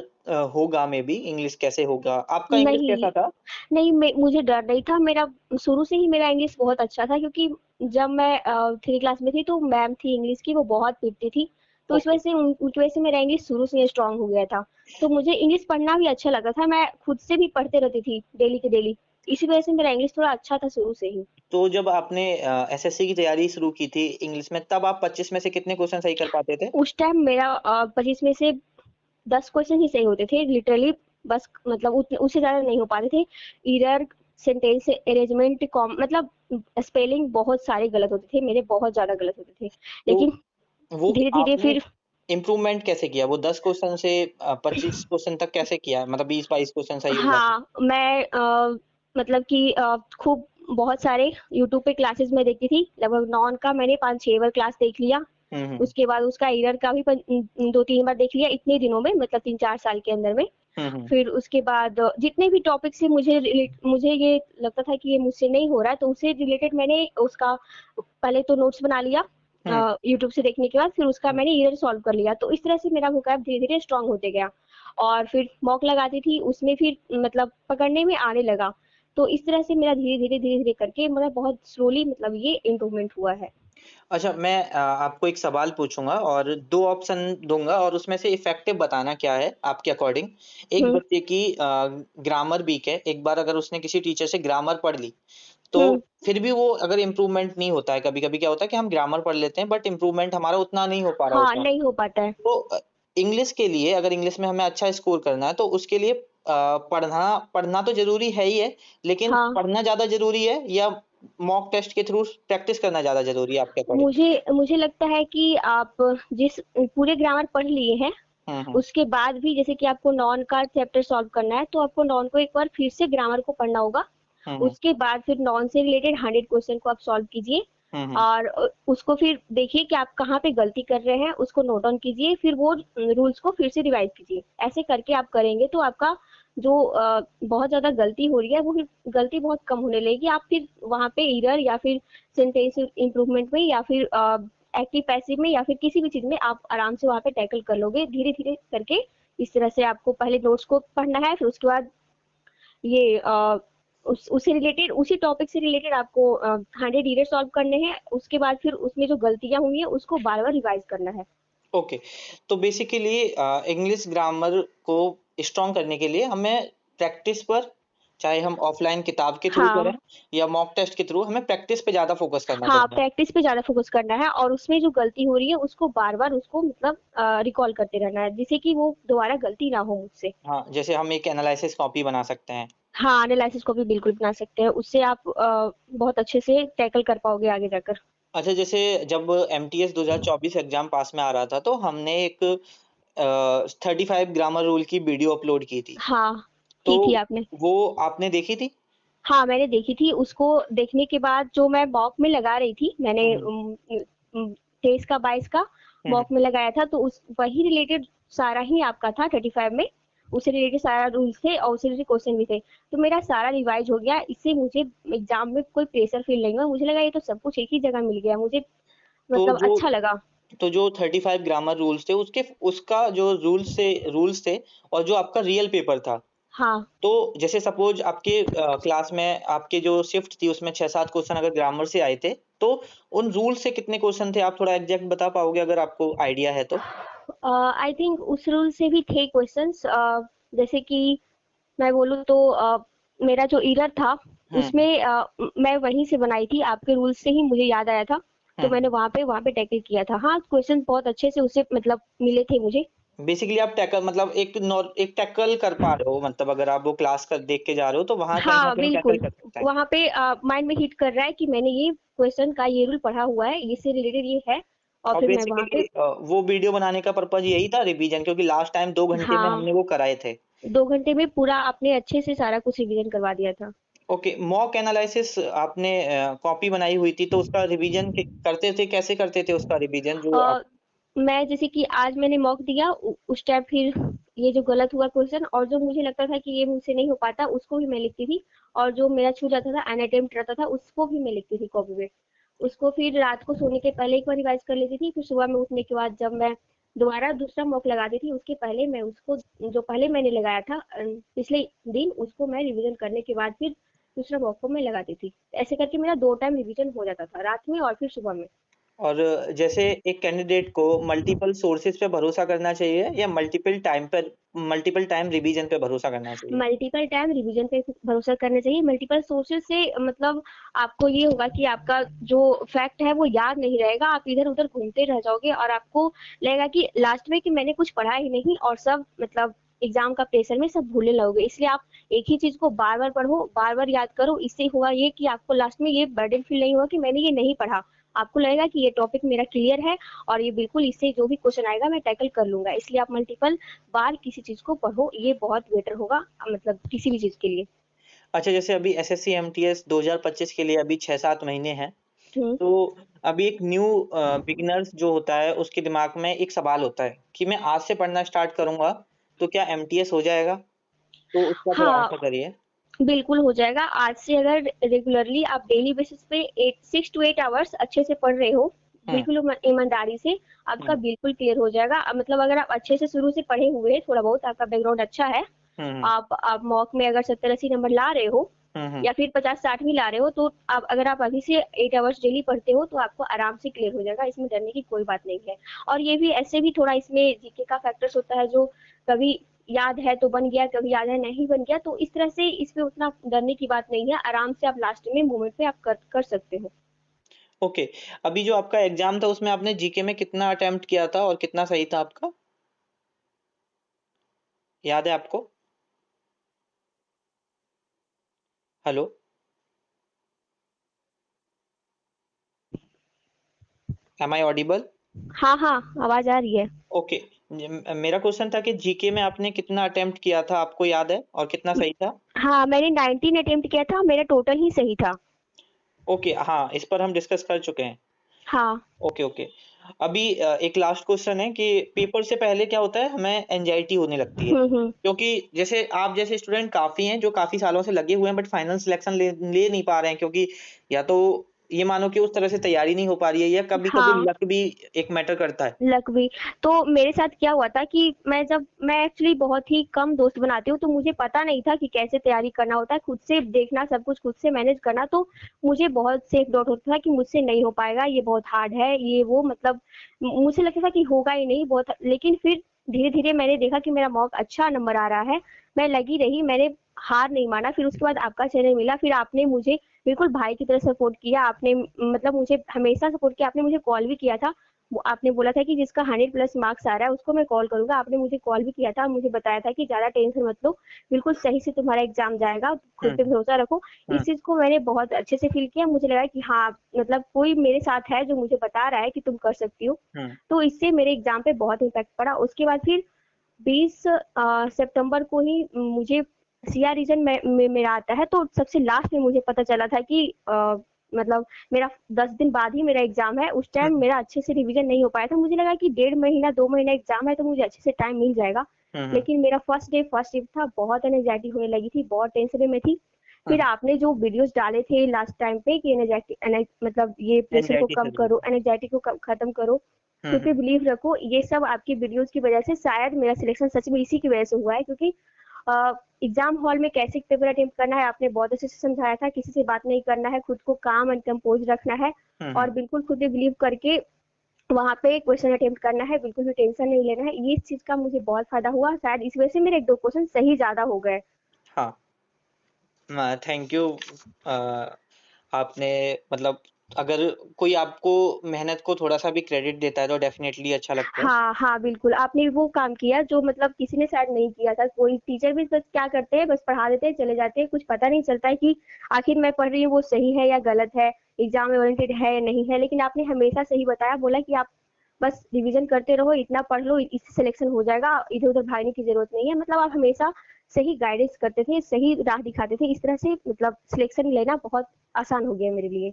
होगा मे बी इंग्लिश कैसे होगा? आपका इंग्लिश नहीं, कैसा था? नहीं, मुझे डर नहीं था। मेरा शुरू से ही मेरा इंग्लिश बहुत अच्छा था, क्योंकि जब मैं 3 क्लास में थी तो मैम थी इंग्लिश की, वो बहुत पीटती थी। तो इस ओके। वजह से उनकी वजह से मेरा इंग्लिश शुरू से ही स्ट्रांग हो गया था। तो मुझे इंग्लिश पढ़ना भी अच्छा लगता था। मैं खुद से भी पढ़ते रहती थी डेली के डेली। इसी वजह से मेरा इंग्लिश थोड़ा अच्छा था शुरू से ही। तो जब आपने एसएससी की तैयारी शुरू की थी इंग्लिश में तब आप 25 में से कितने क्वेश्चन सही कर पाते थे? उस टाइम मेरा 25 में से 10 क्वेश्चन ही सही होते थे लिटरली। बस मतलब उससे ज्यादा नहीं हो पाते थे। एरर, सेंटेंस अरेंजमेंट, कॉम मतलब स्पेलिंग बहुत सारे गलत होते थे मेरे, बहुत ज्यादा गलत होते थे। तो लेकिन वो धीरे धीरे आपने फिर, इम्प्रूवमेंट कैसे किया? वो 10 क्वेश्चन से 25 क्वेश्चन तक कैसे किया? मतलब 20-22 क्वेश्चन सही हो जाते? हाँ, मैं मतलब कि खूब बहुत सारे यूट्यूब पे क्लासेस में देखती थी। लगभग नॉन का मैंने 5-6 बार क्लास देख लिया। हुँ, हुँ। उसके बाद उसका एरर का भी 2-3 बार देख लिया इतने दिनों में, मतलब 3-4 साल के अंदर में। हुँ, हुँ। फिर उसके बाद जितने भी टॉपिक से मुझे ये लगता था कि ये मुझसे नहीं हो रहा है, तो उससे रिलेटेड मैंने उसका पहले तो नोट्स बना लिया हुँ, यूट्यूब से देखने के बाद। फिर उसका हुँ। मैंने एरर सॉल्व कर लिया, तो इस तरह से मेरा वोकैब धीरे धीरे स्ट्रांग होते गया। और फिर मॉक लगाती थी, उसमें फिर मतलब पकड़ने में आने लगा। तो इस तरह से मेरा धीरे धीरे करके मतलब बहुत स्लोली मतलब ये इम्प्रूवमेंट हुआ है। अच्छा मैं आपको एक सवाल पूछूँगा और 2 ऑप्शन दूँगा और उसमें से इफ़ेक्टिव बताना क्या है आपके अकॉर्डिंग। एक हम्म। बच्चे की ग्रामर वीक है, एक बार अगर उसने किसी टीचर से ग्रामर पढ़ ली, तो हम्म। फिर भी वो अगर इम्प्रूवमेंट नहीं होता है, कभी-कभी क्या होता है कि हम ग्रामर पढ़ लेते हैं बट इम्प्रूवमेंट हमारा उतना नहीं हो पा रहा हाँ, होता। नहीं हो पाता है। तो इंग्लिश के लिए अगर इंग्लिश में हमें अच्छा स्कोर करना है तो उसके लिए पढ़ना पढ़ना तो ज़रूरी है ही है, लेकिन हाँ, पढ़ना ज़्यादा ज़रूरी है या मॉक टेस्ट के थ्रू प्रैक्टिस करना ज़्यादा ज़रूरी है आपके अकॉर्डिंग? मुझे मुझे लगता है कि आप जिस पूरे ग्रामर पढ़ लिए हैं, हुँ, हुँ। उसके बाद भी जैसे कि आपको नॉन का चैप्टर सॉल्व करना है, तो आपको नॉन को एक बार फिर से ग्रामर को पढ़ना होगा। हम्म उसके बाद फिर नॉन से रिलेटेड 100 क्वेश्चन को आप सॉल्व कीजिए हम्म और उसको फिर देखिए कि आप कहाँ पे गलती कर रहे हैं, उसको नोट डाउन कीजिए, फिर वो रूल्स को फिर से रिवाइज कीजिए। ऐसे करके आप करेंगे तो आपका जो बहुत ज्यादा गलती हो रही है वो फिर गलती बहुत कम होने लगेगी। आप फिर वहां पे एरर या फिर सेंटेंस इंप्रूवमेंट में या फिर एक्टिव पैसिव में या फिर किसी भी चीज में आप आराम से वहां पे टैकल कर लोगे धीरे धीरे करके। इस तरह से आपको पहले नोट्स को पढ़ना है, फिर उसके बाद ये उससे रिलेटेड उसी टॉपिक से रिलेटेड आपको 100 एरर सॉल्व करने हैं। उसके बाद फिर उसमें जो गलतियां हुई है उसको बार बार रिवाइज करना है। ओके। तो बेसिकली इंग्लिश ग्रामर को स्ट्रॉन्ग करने के लिए हमें प्रैक्टिस पर, चाहे हम ऑफलाइन किताब के थ्रू करें हाँ या मॉक टेस्ट के थ्रू, हमें प्रैक्टिस पे ज्यादा फोकस करना हाँ, चाहिए। प्रैक्टिस पे ज्यादा फोकस करना है और उसमें जो गलती हो रही है उसको बार बार उसको मतलब रिकॉल करते रहना है जिससे कि वो दोबारा गलती ना हो मुझसे। हाँ, जैसे हम एक एनालिसिस कॉपी बना सकते हैं। हाँ, एनालिसिस को भी बिल्कुल बना सकते हैं, उससे आप बहुत अच्छे से टैकल कर पाओगे आगे जाकर। अच्छा, जैसे जब एमटीएस 2024 एग्जाम पास में आ रहा था, तो हमने एक 35 ग्रामर रूल की वीडियो अपलोड की थी। हाँ, तो की थी आपने। वो आपने देखी थी? हाँ, मैंने देखी थी। उसको देखने के बाद जो मैं मॉक में लगा रही थी, मैंने हम्म 23 का 22 का हम्म मॉक में लगाया था, तो उस वही रिलेटेड सारा ही आपका था 35 में। उससे रिलेटेड सारा रूल्स थे और उससे रिलेटेड क्वेश्चन भी थे। तो मेरा सारा रिवाइज हो गया। इससे मुझे एग्जाम में कोई प्रेशर फील नहीं हुआ। मुझे लगा ये तो सब कुछ एक ही जगह मिल गया मुझे, तो मतलब जो अच्छा लगा। तो जो 35 ग्रामर रूल्स थे, उसके उसका जो रूल्स थे और जो आपका रियल पेपर था, हाँ तो जैसे सपोज आपके क्लास में आपके जो शिफ्ट थी उसमें 6-7 क्वेश्चन अगर ग्रामर से आए थे, तो उन रूल से कितने क्वेश्चन थे, आप थोड़ा एग्जैक्ट बता पाओगे अगर आपको आइडिया है तो? आई थिंक उस रूल से भी थे क्वेश्चंस। जैसे कि मैं बोलूँ तो मेरा जो एरर था हम्म उसमें मैं वहीं से बनाई थी, आपके रूल्स से ही मुझे याद आया था। तो मैंने हम्म वहाँ पे टैकल किया था। हाँ, क्वेश्चन बहुत अच्छे से उससे मतलब मिले थे मुझे। बेसिकली आप टैकल मतलब एक टैकल कर पा रहे हो, मतलब अगर आप वो क्लास कर देख के जा रहे हो तो वहां कहीं ना हाँ कहीं टैकल बिल्कुल, कर सकता है। वहाँ पे माइंड में हिट कर रहा है कि मैंने ये क्वेश्चन का ये रूल पढ़ा हुआ है, इससे रिलेटेड ये है। और और फिर मैं वहाँ बेसिकली पे वो वीडियो बनाने का पर्पज यही था, रिवीजन, क्योंकि लास्ट टाइम 2 घंटे में हाँ हमने वो कराए थे। 2 घंटे में पूरा आपने अच्छे से सारा कुछ रिवीजन करवा दिया था। ओके, मॉक एनालिसिस आपने कॉपी बनाई हुई थी, तो उसका रिवीजन करते थे, कैसे करते थे उसका रिवीजन जो आप? अ, मैं जैसे कि आज मैंने मॉक दिया उस टाइम फिर ये जो गलत हुआ क्वेश्चन और जो मुझे लगता था कि ये मुझसे नहीं हो पाता उसको भी मैं लिखती थी। और जो मेरा छूट जाता था अनअटेम्प्ट रहता था उसको भी मैं लिखती थी कॉपी पे। उसको फिर रात को सोने के पहले एक बार रिवाइज कर लेती थी, फिर सुबह में उठने के बाद जब मैं दोबारा दूसरा मॉक लगाती थी उसके पहले मैं उसको जो पहले मैंने लगाया था पिछले दिन उसको मैं रिवीजन करने के बाद फिर दूसरा मॉक को मैं लगाती थी। ऐसे करके मेरा 2 टाइम रिवीजन हो जाता था, रात में और फिर सुबह में। और जैसे एक कैंडिडेट को मल्टीपल सोर्सेज पे भरोसा करना चाहिए या मल्टीपल टाइम रिवीजन पे भरोसा करना चाहिए? मल्टीपल टाइम रिवीजन पे भरोसा करना चाहिए। मल्टीपल सोर्सेज से मतलब आपको ये होगा कि आपका जो फैक्ट है वो याद नहीं रहेगा, आप इधर उधर घूमते रह जाओगे और आपको लगेगा कि लास्ट में कि मैंने कुछ पढ़ा ही नहीं और सब मतलब एग्जाम का प्रेशर में सब भूलने लगोगे। इसलिए आप एक ही चीज को बार बार पढ़ो, बार बार याद करो। इससे हुआ ये कि आपको लास्ट में ये बर्डन फील नहीं हुआ कि मैंने ये नहीं पढ़ा। आपको लगेगा कि ये टॉपिक मेरा क्लियर है और ये बिल्कुल इससे जो भी क्वेश्चन आएगा मैं टैकल कर लूंगा। इसलिए आप मल्टीपल बार किसी चीज को पढ़ो, ये बहुत बेटर होगा मतलब किसी भी चीज के लिए। अच्छा, जैसे अभी एसएससी एमटीएस 2025 के लिए अभी 6-7 महीने हैं, हम्म। तो अभी एक न्यू बिगिनर्स जो होता है उसके दिमाग में एक सवाल होता है कि मैं आज से पढ़ना स्टार्ट करूंगा तो क्या एमटीएस हो जाएगा? तो उसका थोड़ा हाँ आंसर करिए। बिल्कुल हो जाएगा। आज से अगर रेगुलरली आप डेली बेसिस पे 6 to 8 आवर्स अच्छे से पढ़ रहे हो, हम्म बिल्कुल ईमानदारी से, आपका हम्म बिल्कुल क्लियर हो जाएगा। मतलब अगर आप अच्छे से शुरू से पढ़े हुए हैं, थोड़ा बहुत आपका बैकग्राउंड अच्छा है, हम्म आप मॉक में अगर 70-80 नंबर ला रहे हो हम्म या फिर 50-60 भी ला रहे हो, तो आप अगर आप अभी से 8 आवर्स डेली पढ़ते हो तो आपको आराम से क्लियर हो जाएगा। इसमें डरने की कोई बात नहीं है। और ये भी ऐसे भी थोड़ा इसमें जीके का फैक्टर्स होता है जो कभी याद है तो बन गया, कभी याद है नहीं बन गया, तो इस तरह से इसमें उतना डरने की बात नहीं है। आराम से आप लास्ट में मोमेंट पे आप कर सकते हो। ओके। अभी जो आपका एग्जाम था उसमें आपने जीके में कितना अटेम्प्ट किया था और कितना सही था आपका, याद है आपको? हेलो? Am I audible? हाँ हाँ, आवाज आ रही है। ओके। मेरा क्वेश्चन था कि जीके में आपने कितना अटेम्प्ट किया था, आपको याद है, और कितना सही था? हाँ, मैंने 19 अटेम्प्ट किया था, मेरा टोटल ही सही था। ओके, हाँ, इस पर हम डिस्कस कर चुके हैं। हाँ। Okay, okay. अभी एक लास्ट क्वेश्चन है कि पेपर से पहले क्या होता है, हमें एंग्जायटी होने लगती है। हम्म। क्योंकि जैसे आप जैसे स्टूडेंट काफ़ी हैं जो काफ़ी सालों से लगे हुए हैं बट फाइनल सिलेक्शन ले ले नहीं पा रहे हैं, क्योंकि या तो ये मानो कि उस तरह से तैयारी नहीं हो पा रही है, या कभी-कभी हाँ, लक भी एक मैटर करता है। लक भी। तो मेरे साथ क्या हुआ था कि मैं एक्चुअली बहुत ही कम दोस्त बनाती हूँ, तो मुझे पता नहीं था कि कैसे तैयारी करना होता है, खुद से देखना, सब कुछ खुद से मैनेज करना। तो मुझे बहुत सेफ डाउट होता था कि मुझसे नहीं हो पाएगा, ये बहुत हार्ड है, ये वो, मतलब मुझे लगता था कि होगा ही नहीं बहुत। लेकिन फिर धीरे धीरे मैंने देखा कि मेरा मॉक अच्छा नंबर आ रहा है, मैं लगी रही, मैंने हार नहीं माना। फिर उसके बाद आपका चैनल मिला, फिर आपने मुझे बिल्कुल भाई की तरह सपोर्ट किया। आपने मतलब मुझे हमेशा सपोर्ट किया, आपने मुझे कॉल भी किया था। आपने बोला था कि जिसका 100+ मार्क्स आ रहा है उसको मैं कॉल करूंगा। आपने मुझे कॉल भी किया था, मुझे बताया था कि ज्यादा टेंशन मत लो, बिल्कुल सही से तुम्हारा एग्जाम जाएगा, खुद हुँ, पे भरोसा रखो। हुँ, इस चीज को मैंने बहुत अच्छे से फील किया, मुझे लगा कि हाँ, मतलब कोई मेरे साथ है जो मुझे बता रहा है कि तुम कर सकती हो। हुँ, तो इससे मेरे एग्जाम पे बहुत इम्पैक्ट पड़ा। उसके बाद फिर 20 सितंबर को ही मुझे सिया रीजन में मेरा आता है, तो सबसे लास्ट में मुझे पता चला था कि मतलब मेरा 10 दिन बाद ही मेरा एग्जाम है। उस हुँ, टाइम मेरा अच्छे से रिवीजन नहीं हो पाया था, मुझे लगा कि 1.5 महीना 2 महीना एग्जाम है तो मुझे अच्छे से टाइम मिल जाएगा। हुँ, हुँ, लेकिन मेरा फर्स्ट डे था, बहुत एनजाइटी होने लगी थी, बहुत टेंशन में थी। हुँ, फिर आपने जो वीडियोस डाले थे लास्ट टाइम पे कि एनजाइटी मतलब ये प्रेशर को एंग्जायटी कम से करो, रिलेटेड। एनजाइटी को खत्म करो, हुँ, खुद हुँ, पे बिलीव रखो, ये सब आपकी वीडियोस की वजह से शायद मेरा सिलेक्शन सच में इसी की वजह से हुआ है। क्योंकि एग्जाम हॉल में कैसे पेपर अटेम्प्ट करना है आपने बहुत अच्छे से समझाया था, किसी से बात नहीं करना है, खुद को काम एंड कंपोज रखना है, हुँ, और हुँ। बिल्कुल खुद पे बिलीव करके वहां पे क्वेश्चन अटेम्प्ट करना है, बिल्कुल भी टेंशन नहीं लेना है। ये चीज का मुझे बहुत फायदा हुआ, शायद इस वजह से मेरे 1-2 क्वेश्चन सही ज्यादा हो गए। हाँ, थैंक यू। अ, आपने मतलब अगर कोई आपको मेहनत को थोड़ा-सा भी क्रेडिट देता है तो डेफ़िनेटली अच्छा लगता है। हाँ, हाँ, बिल्कुल, आपने वो काम किया जो मतलब किसी ने शायद नहीं किया था। कोई टीचर भी बस क्या करते हैं, बस पढ़ा देते हैं, चले जाते हैं, कुछ पता नहीं चलता है कि आखिर मैं पढ़ रही हूँ वो सही है या गलत है, एग्ज़ाम में ओरिएंटेड है या नहीं है। लेकिन आपने हमेशा सही बताया, बोला कि आप बस रिवीजन करते रहो, इतना पढ़ लो, इससे सिलेक्शन हो जाएगा, इधर-उधर भागने की ज़रूरत नहीं है। मतलब आप हमेशा सही गाइडेंस करते थे, सही राह दिखाते थे। इस तरह से मतलब सिलेक्शन लेना बहुत आसान हो गया मेरे लिए।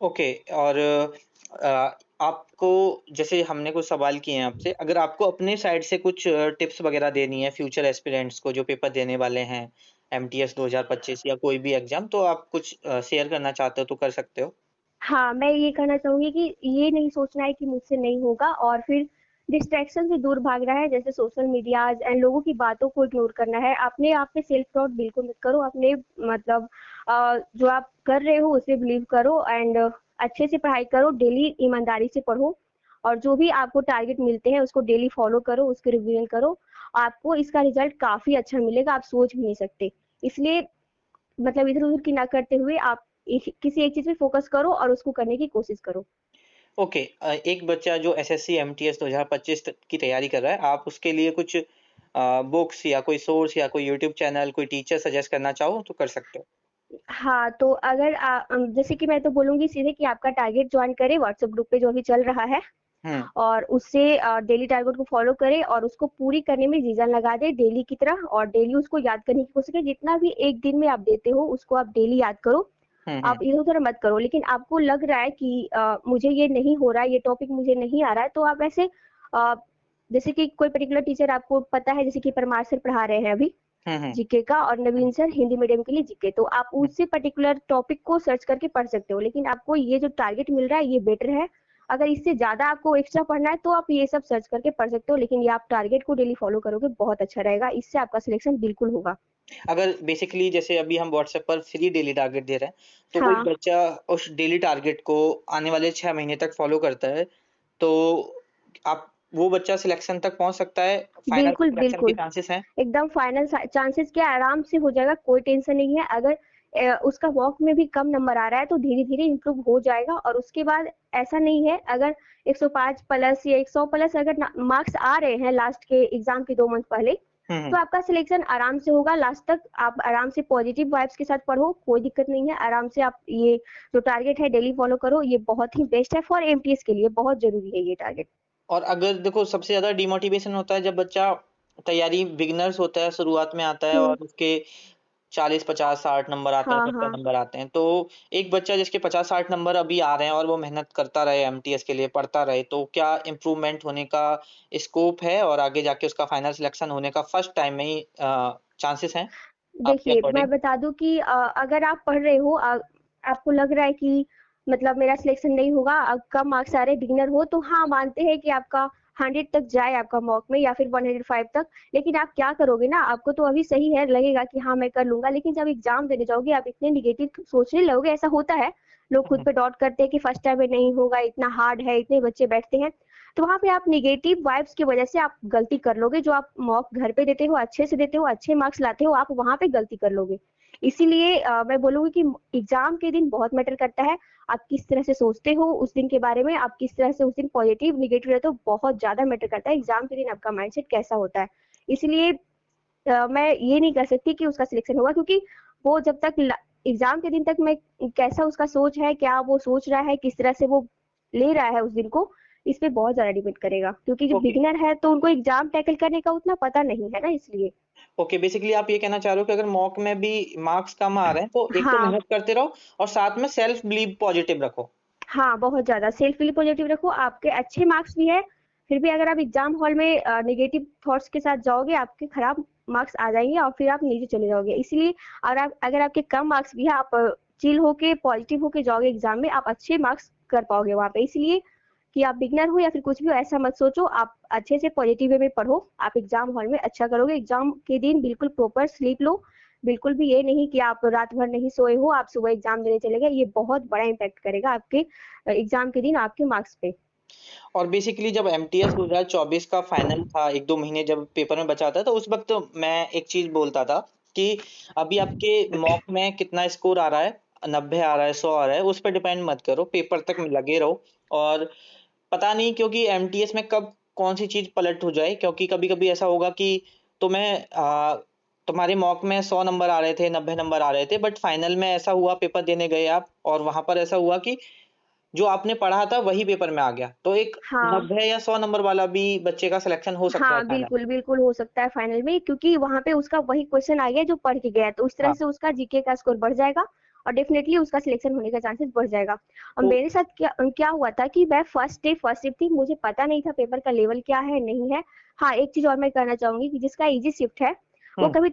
ओके। और आपको जैसे हमने कुछ सवाल किए हैं आपसे, अगर आपको अपने साइड से कुछ टिप्स वग़ैरह देनी है फ्यूचर एस्पिरेंट्स को जो पेपर देने वाले हैं, एमटीएस 2025 या कोई भी एग्ज़ाम, तो आप कुछ शेयर करना चाहते हो तो कर सकते हो। हाँ, मैं ये कहना चाहूँगी कि ये नहीं सोचना है कि मुझसे नहीं होगा, और फिर डिस्ट्रैक्शन से दूर भागना है, जैसे सोशल मीडियाज़ एंड लोगों की बातों को इग्नोर करना है। अपने आप पे सेल्फ डाउट बिल्कुल मत करो, अपने मतलब जो आप कर रहे हो उसपे बिलीव करो, एंड अच्छे से पढ़ाई करो, डेली ईमानदारी से पढ़ो, और जो भी आपको टारगेट मिलते हैं उसको डेली फॉलो करो, उसको रिवीजन करो। आपको इसका रिजल्ट काफ़ी अच्छा मिलेगा, आप सोच भी नहीं सकते। इसलिए मतलब इधर-उधर की ना करते हुए आप किसी एक चीज़ पे फ़ोकस करो और उसको करने की कोशिश करो। ओके। एक बच्चा जो एसएससी एमटीएस 2025 की तैयारी कर रहा है, आप उसके लिए कुछ बुक्स या कोई सोर्स या कोई यूट्यूब चैनल, कोई टीचर सजेस्ट करना चाहो तो कर सकते हो। हाँ, तो अगर जैसे कि मैं तो बोलूँगी सीधे कि आपका टारगेट जॉइन करें व्हाट्सएप ग्रुप पे जो अभी चल रहा है, हुँ, और उससे डेली टारगेट को फॉलो करें और उसको पूरी करने में जी-जान लगा दें डेली की तरह, और डेली उसको याद करने की कोशिश करें। जितना भी एक दिन में आप देते हो उसको आप डेली याद करो। हुँ, हुँ, आप इधर-उधर मत करो। लेकिन आपको लग रहा है कि मुझे ये नहीं हो रहा है, ये टॉपिक मुझे नहीं आ रहा है, तो आप ऐसे अ, जैसे कि कोई पर्टिकुलर टीचर आपको पता है, जैसे कि परमार सर पढ़ा रहे हैं अभी हुँ, हुँ, जीके का, और हुँ, नवीन सर हिंदी मीडियम के लिए जीके, तो आप हुँ। उससे पर्टिकुलर टॉपिक को सर्च करके पढ़ सकते हो। लेकिन आपको ये जो टारगेट मिल रहा है ये बेटर है। अगर इससे ज़्यादा आपको एक्स्ट्रा पढ़ना है तो आप ये सब सर्च करके पढ़ सकते हो, लेकिन ये आप टारगेट को डेली फॉलो करोगे बहुत अच्छा रहेगा, इससे आपका सिलेक्शन बिल्कुल होगा। अगर बेसिकली जैसे अभी हम व्हाट्सएप पर फ्री डेली टारगेट दे रहे हैं, तो कोई हाँ, बच्चा उस डेली टारगेट को आने वाले 6 महीने तक फ़ॉलो करता है, तो आप वो बच्चा सिलेक्शन तक पहुँच सकता है? फाइनल बिल्कुल, सिलेक्शन के बिल्कुल। चांसेस हैं? एकदम फाइनल चांसेस क्या, आराम से हो जाएगा, कोई टेंशन नहीं है। अगर उसका वॉक में भी कम नंबर आ रहा है तो धीरे धीरे इम्प्रूव हो जाएगा, और उसके बाद ऐसा नहीं है, अगर 105 प्लस या 100 प्लस अगर मार्क्स आ रहे हैं लास्ट के एग्जाम के 2 मंथ पहले, हुँ, तो हुँ। आपका सिलेक्शन आराम से होगा लास्ट तक। आप आराम से पॉजिटिव वाइब्स के साथ पढ़ो, कोई दिक्कत नहीं है। आराम से आप ये जो टारगेट है डेली फॉलो करो, ये बहुत ही बेस्ट है फॉर एमटीएस के लिए, बहुत जरूरी है ये टारगेट। और अगर देखो सबसे ज्यादा डिमोटिवेशन होता है जब बच्चा तैयारी बिगिनर्स होता है, शुरुआत में आता है हम्म। और उसके 40 50 60 नंबर आते हैं, हाँ 70 हाँ। नंबर आते हैं। तो एक बच्चा जिसके 50 60 नंबर अभी आ रहे हैं और वो मेहनत करता रहे, एमटीएस के लिए पढ़ता रहे, तो क्या इम्प्रूवमेंट होने का स्कोप है और आगे जाके उसका फाइनल सिलेक्शन होने का फर्स्ट टाइम में ही चांसेस हैं आपके देखिए, मैं अकॉर्डिंग? बता दूं कि अगर आप पढ़ रहे हो, आपको लग रहा है कि मतलब मेरा सिलेक्शन नहीं होगा, कम मार्क्स आ रहे, बिगिनर हो, तो हाँ मानते हैं कि आपका 100 तक जाए आपका मॉक में, या फिर 105 तक। लेकिन आप क्या करोगे ना, आपको तो अभी सही है, लगेगा कि हाँ मैं कर लूंगा, लेकिन जब एग्जाम देने जाओगे आप इतने निगेटिव सोचने लगोगे। ऐसा होता है, लोग खुद पे डाउट करते हैं कि फर्स्ट टाइम में नहीं होगा, इतना हार्ड है, इतने बच्चे बैठते हैं। तो वहां पे आप निगेटिव वाइब्स की वजह से आप गलती कर लोगे। जो आप मॉक घर पे देते हो, अच्छे से देते हो, अच्छे मार्क्स लाते हो, आप वहां पे गलती कर लोगे। इसीलिए मैं बोलूंगी कि एग्जाम के दिन बहुत मैटर करता है। आप किस तरह से सोचते हो उस दिन के बारे में, आप किस तरह से उस दिन पॉजिटिव निगेटिव रहते हो, बहुत ज्यादा मैटर करता है एग्जाम के दिन आपका माइंडसेट कैसा होता है। इसलिए मैं ये नहीं कह सकती कि उसका सिलेक्शन होगा, क्योंकि वो जब तक एग्जाम के दिन तक मैं, कैसा उसका सोच है, क्या वो सोच रहा है, किस तरह से वो ले रहा है उस दिन को, इस पे बहुत ज्यादा डिपेंड करेगा। क्योंकि जो ओके। बिगिनर है तो उनको एग्जाम टैकल करने का उतना पता नहीं है ना, इसलिए। ओके, बेसिकली आप ये कहना चाह रहे हो कि अगर मॉक में भी मार्क्स कम आ रहे हैं तो एक तो हाँ मेहनत करते रहो और साथ में सेल्फ बिलीव पॉजिटिव रखो। हाँ, बहुत ज्यादा सेल्फ फील पॉजिटिव रखो। आपके अच्छे मार्क्स भी है, फिर भी अगर आप एग्जाम हॉल में नेगेटिव थॉट्स के साथ जाओगे, आपके खराब मार्क्स आ जाएंगे और फिर आप नीचे चले जाओगे। इसलिए अगर आपके कम मार्क्स भी है, आप चिल होके पॉजिटिव होके जाओगे एग्जाम में, आप अच्छे मार्क्स कर पाओगे वहां पे। इसलिए कि आप बिगनर हो या फिर कुछ भी हो, ऐसा मत सोचो। आप अच्छे से पॉजिटिव वे में पढ़ो, आप एग्जाम हॉल में अच्छा करोगे। एग्जाम के दिन बिल्कुल प्रॉपर स्लीप लो। बिल्कुल भी ये नहीं कि आप रात भर नहीं सोए हो, आप सुबह एग्जाम देने चले गए, ये बहुत बड़ा इम्पैक्ट करेगा आपके एग्जाम के दिन आपके मार्क्स पे। और बेसिकली जब एमटीएस 2024 का फाइनल था, 1 2 महीने जब पेपर में बचा था, तो उस वक्त मैं एक चीज बोलता था कि अभी आपके मॉक में कितना स्कोर आ रहा है, 90 आ रहा है, 100 आ रहा है, उस पर डिपेंड मत करो, पेपर तक में लगे रहो। और पता नहीं क्योंकि एमटीएस में कब कौन सी चीज पलट हो जाए, क्योंकि कभी कभी ऐसा होगा कि तुम्हारे मॉक में 100 नंबर आ रहे थे, 90 नंबर आ रहे थे, बट फाइनल में ऐसा हुआ, पेपर देने गए आप और वहां पर ऐसा हुआ कि जो आपने पढ़ा था वही पेपर में आ गया, तो एक हाँ 90 या 100 नंबर वाला भी बच्चे का सिलेक्शन हो सकता है हाँ, फाइनल। बिल्कुल बिल्कुल हो सकता है फाइनल में, क्योंकि वहां पे उसका वही क्वेश्चन आ गया जो पढ़ के गया है, तो उस तरह हाँ। से उसका जीके का स्कोर बढ़ जाएगा और डेफिनेटली उसका सिलेक्शन होने का चांसेस बढ़ जाएगा। और तो मेरे साथ क्या क्या हुआ था कि मैं फर्स्ट शिफ्ट थी, मुझे पता नहीं था पेपर का लेवल क्या है नहीं है। हाँ, एक चीज और मैं कहना चाहूंगी कि जिसका इजी शिफ्ट है वो हम्म कभी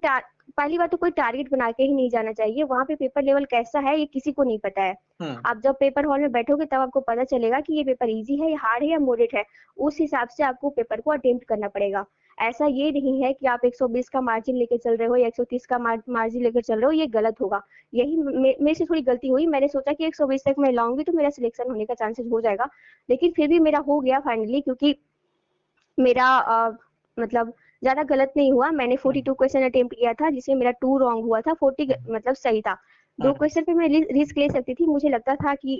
पहली बात तो कोई टारगेट बना के ही नहीं जाना चाहिए। वहां पे पेपर लेवल कैसा है ये किसी को नहीं पता है। हम्म आप जब पेपर हॉल में बैठोगे तब आपको पता चलेगा कि ये पेपर इजी है, या हार्ड है, या मॉडरेट है। उस हिसाब से आपको पेपर को अटेम्प्ट करना पड़ेगा। ऐसा ये नहीं है कि आप 120 का मार्जिन लेकर चल रहे हो या 130 का मार्जिन लेकर चल रहे हो, ये गलत होगा। यही मेरे से थोड़ी गलती हुई, मैंने सोचा कि 120 तक मैं लाऊंगी तो मेरा सिलेक्शन होने का चांसेस हो जाएगा। लेकिन फिर भी मेरा हो गया फाइनली, क्योंकि मेरा मतलब ज्यादा गलत नहीं हुआ। मैंने हम्म 42 क्वेश्चन अटेम्प्ट किया था, जिसमें मेरा 2 रॉन्ग हुआ था, 40 हम्म मतलब सही था। दो हम्म क्वेश्चन पे मैं रिस्क ले सकती थी, मुझे लगता था कि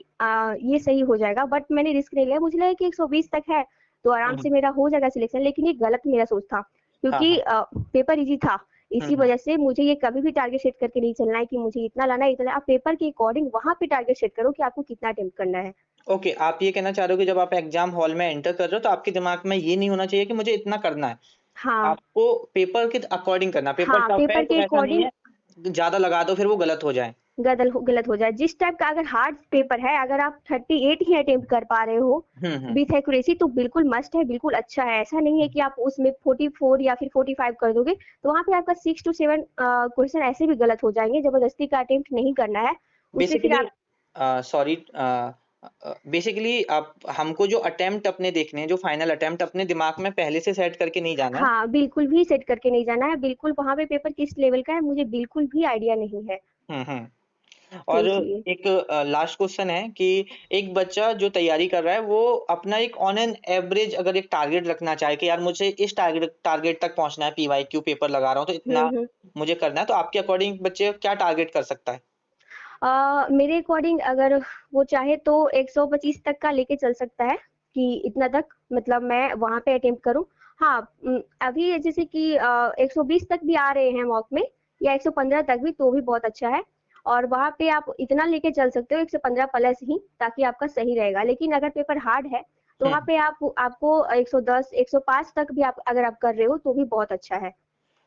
ये सही हो जाएगा, बट मैंने रिस्क नहीं लिया। मुझे लगा कि 120 तक है तो आराम हम्म, से मेरा हो जाएगा सिलेक्शन, लेकिन ये गलत मेरा सोच था, हाँ क्योंकि हाँ। पेपर इजी था। इसी हम्म वजह से मुझे ये कभी भी टारगेट सेट करके नहीं चलना है कि मुझे इतना लाना है इतना। आप पेपर के अकॉर्डिंग वहां पे टारगेट सेट करो कि आपको कितना अटेम्प्ट करना है। ओके, आप ये कहना चाह रहे हो कि जब आप एग्जाम हॉल में एंटर कर रहे हो तो आपके दिमाग में ये नहीं होना चाहिए कि मुझे इतना करना है, हाँ आपको पेपर के अकॉर्डिंग करना, पेपर हाँ, टफ है पेपर तो के ऐसा नहीं अकॉर्डिंग है ज्यादा लगा दो फिर वो गलत हो जाए। गलत हो जाए। जिस टाइप का अगर हार्ड पेपर है, अगर आप 38 ही अटेम्प्ट कर पा रहे हो हम्म। विथ एक्यूरेसी, तो बिल्कुल मस्ट है, बिल्कुल अच्छा है। ऐसा नहीं है कि आप उसमें 44 या फिर 45 कर दोगे, तो वहां पे आपका 6 to 7 क्वेश्चन ऐसे भी गलत हो जाएंगे। जबरदस्ती का अटेम्प्ट नहीं करना है उसमें, फिर बेसिकली आप। सॉरी, बेसिकली आप हमको जो अटेम्प्ट अपने देखने हैं, जो फाइनल अटेम्प्ट अपने दिमाग में पहले से सेट करके नहीं जाना है। हाँ, बिल्कुल भी सेट करके नहीं जाना है। बिल्कुल वहां पे पेपर किस लेवल का है मुझे बिल्कुल भी आइडिया नहीं है, हम्म। तो और इसलिए। एक लास्ट क्वेश्चन है कि एक बच्चा जो तैयारी कर रहा है वो अपना एक ऑन एन एवरेज अगर एक टारगेट रखना चाहे कि यार मुझे इस टारगेट टारगेट तक पहुंचना है, पीवाईक्यू पेपर लगा रहा हूँ तो इतना हम्म। मुझे करना है, तो आपके अकॉर्डिंग बच्चे क्या टारगेट कर सकता है? मेरे अकॉर्डिंग अगर वो चाहे तो 125 तक का लेके चल सकता है, कि इतना तक मतलब मैं वहां पे अटेम्प्ट करूं। हाँ, अभी जैसे कि 120 तक भी आ रहे हैं मॉक में, या 115 तक भी, तो भी बहुत अच्छा है। और वहां पे आप इतना लेके चल सकते हो 115 प्लस ही, ताकि आपका सही रहेगा। लेकिन अगर पेपर हार्ड है तो वहाँ पे आपको 110 105 तक भी आप अगर आप कर रहे हो तो भी बहुत अच्छा है।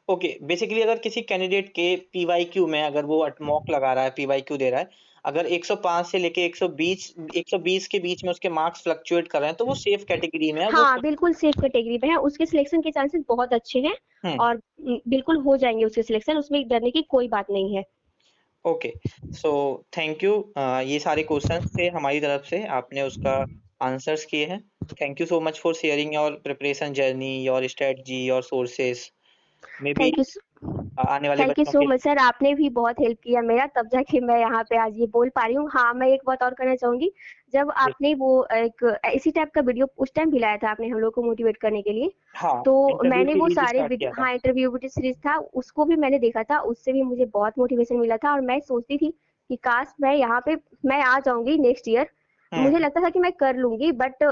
ओके, बेसिकली अगर किसी कैंडिडेट के पीवाईक्यू में अगर वो मॉक लगा रहा है, पीवाईक्यू दे रहा है, अगर 105 से लेके 120 के बीच में उसके मार्क्स फ्लक्चुएट कर रहे हैं तो वो सेफ कैटेगरी में है वो। हाँ, बिल्कुल सेफ कैटेगरी में है, उसके सिलेक्शन के चांसेस बहुत अच्छे हैं हम्म। और बिल्कुल हो जाएंगे उसके सिलेक्शन, उसमें डरने की कोई बात नहीं है। Okay, so thank you. ये सारे क्वेश्चंस थे हमारी तरफ से, आपने उसका आंसर्स किए हैं। Thank you so much for sharing your preparation journey, your strategy, your sources. May be thank you आने वाले थैंक यू बच्चों सो के मच सर, आपने भी बहुत हेल्प किया मेरा, तब जाके मैं यहाँ पे आज ये बोल पा रही हूँ। हाँ, मैं एक बात और कहना चाहूंगी, जब लिए। आपने वो एक इसी टाइप का वीडियो उस टाइम भी लाया था आपने हम लोग को मोटिवेट करने के लिए, हाँ, तो इंटरव्यू मैंने वो सीरीज सारे स्टार्ट वीडियो, किया था। हाँ इंटरव्यू वीडियो सीरीज था, उसको भी मैंने देखा था, उससे भी मुझे बहुत मोटिवेशन मिला था और मैं सोचती थी कि काश मैं यहाँ पे मैं आ जाऊंगी नेक्स्ट ईयर। मुझे हम्म। लगता था कि मैं कर लूंगी, बट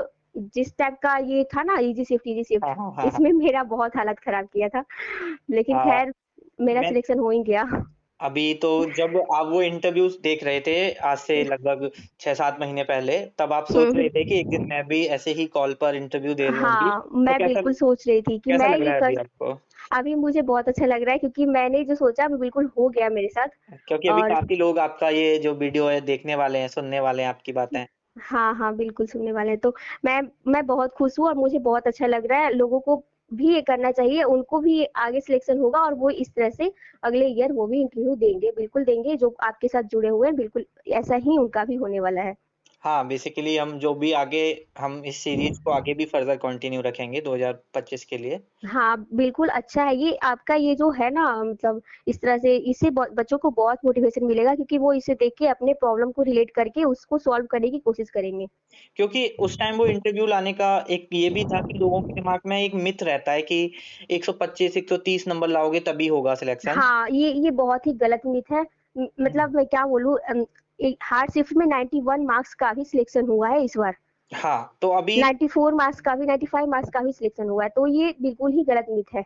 जिस टाइप का ये था ना, इजी शिफ्ट, हाँ हाँ हाँ हाँ। इसमें मेरा बहुत हालत खराब किया था, लेकिन खैर मेरा मैं सिलेक्शन हो ही गया। अभी तो जब आप वो इंटरव्यूज देख रहे थे आज से लगभग 6-7 महीने पहले, तब आप सोच रहे थे कि एक दिन मैं भी ऐसे ही कॉल पर इंटरव्यू दे लूंगी, हाँ, तो मैं कैसा बिल्कुल सोच रही थी कि कैसा मैं लग ये रहा है अभी कर, आपको? अभी मुझे बहुत अच्छा लग रहा है क्योंकि मैंने जो सोचा वो बिल्कुल हो गया मेरे साथ। क्योंकि अभी और काफी लोग आपका ये जो वीडियो है देखने वाले हैं, सुनने वाले हैं आपकी बातें। हाँ हाँ, बिल्कुल सुनने वाले हैं, तो मैं मैं बहुत खुश हूँ और मुझे बहुत अच्छा लग रहा है, लोगों को भी ये करना चाहिए, उनको भी आगे सिलेक्शन होगा और वो इस तरह से अगले ईयर वो भी इंटरव्यू देंगे, बिल्कुल देंगे, जो आपके साथ जुड़े हुए हैं बिल्कुल ऐसा ही उनका भी होने वाला है। हाँ, बेसिकली हम जो भी आगे, हम इस सीरीज को आगे भी फर्दर कंटिन्यू रखेंगे 2025 के लिए। हाँ, बिल्कुल अच्छा है ये आपका, ये जो है ना, मतलब इस तरह से इससे बच्चों को बहुत मोटिवेशन मिलेगा क्योंकि वो इसे देख के अपने प्रॉब्लम को रिलेट करके उसको सॉल्व करने की कोशिश करेंगे। क्योंकि उस टाइम वो इंटरव्यू लाने का एक ये भी था कि लोगों के दिमाग में एक मिथ रहता है कि 125 130 नंबर लाओगे तभी होगा सिलेक्शन। हाँ, ये बहुत ही गलत मिथ है। मतलब मैं क्या बोलूँ, हार्ड शिफ्ट में 91 मार्क्स का भी सिलेक्शन हुआ है इस बार, हाँ, तो अभी 94 मार्क्स का भी, 95 मार्क्स का भी सिलेक्शन हुआ है, तो ये बिल्कुल ही गलत मिथ है।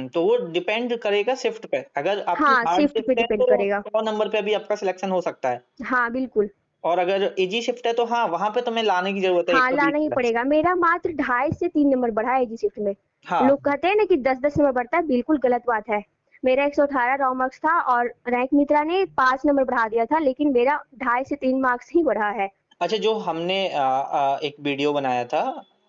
तो वो डिपेंड करेगा शिफ्ट पे। अगर आपकी हाँ, हार्ड शिफ्ट पे शिफ्ट है डिपेंड तो करेगा। 100 नंबर पे भी आपका सिलेक्शन हो सकता है। हाँ, बिल्कुल। और अगर इजी शिफ्ट है तो हाँ, वहां पे तुम्हें लाने की जरूरत है हाँ, 120 लाना ही प्लस। पड़ेगा, मेरा मात्र 2.5 से 3 नंबर बढ़ा है इसी शिफ्ट में। हाँ लोग कहते हैं ना कि 10-10 नंबर बढ़ता है, बिल्कुल गलत बात है। मेरा 118 रॉ मार्क्स था और रैंक मित्रा ने 5 नंबर बढ़ा दिया था, लेकिन मेरा 2.5 से 3 मार्क्स ही बढ़ा है। अच्छा, जो हमने एक वीडियो बनाया था,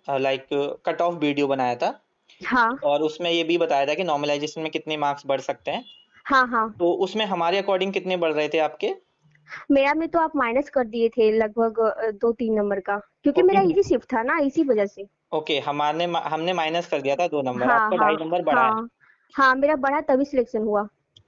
लाइक कट ऑफ वीडियो बनाया था, हाँ, और उसमें ये भी बताया था कि नॉर्मलाइजेशन में कितने मार्क्स बढ़ सकते हैं, हाँ, हाँ। तो उसमें हमारे अकॉर्डिंग कितने बढ़ रहे थे आपके? मेरा में तो आप माइनस कर दिए थे लगभग 2-3 नंबर का, क्योंकि ओके। मेरा इजी शिफ्ट था ना, इसी वजह से। ओके, हमने माइनस कर दिया था 2 नंबर, हाँ, आपका हाँ, 2.5 नंबर बढ़ा है। हाँ। हाँ, मेरा बढ़ा तभी सिलेक्शन हुआ।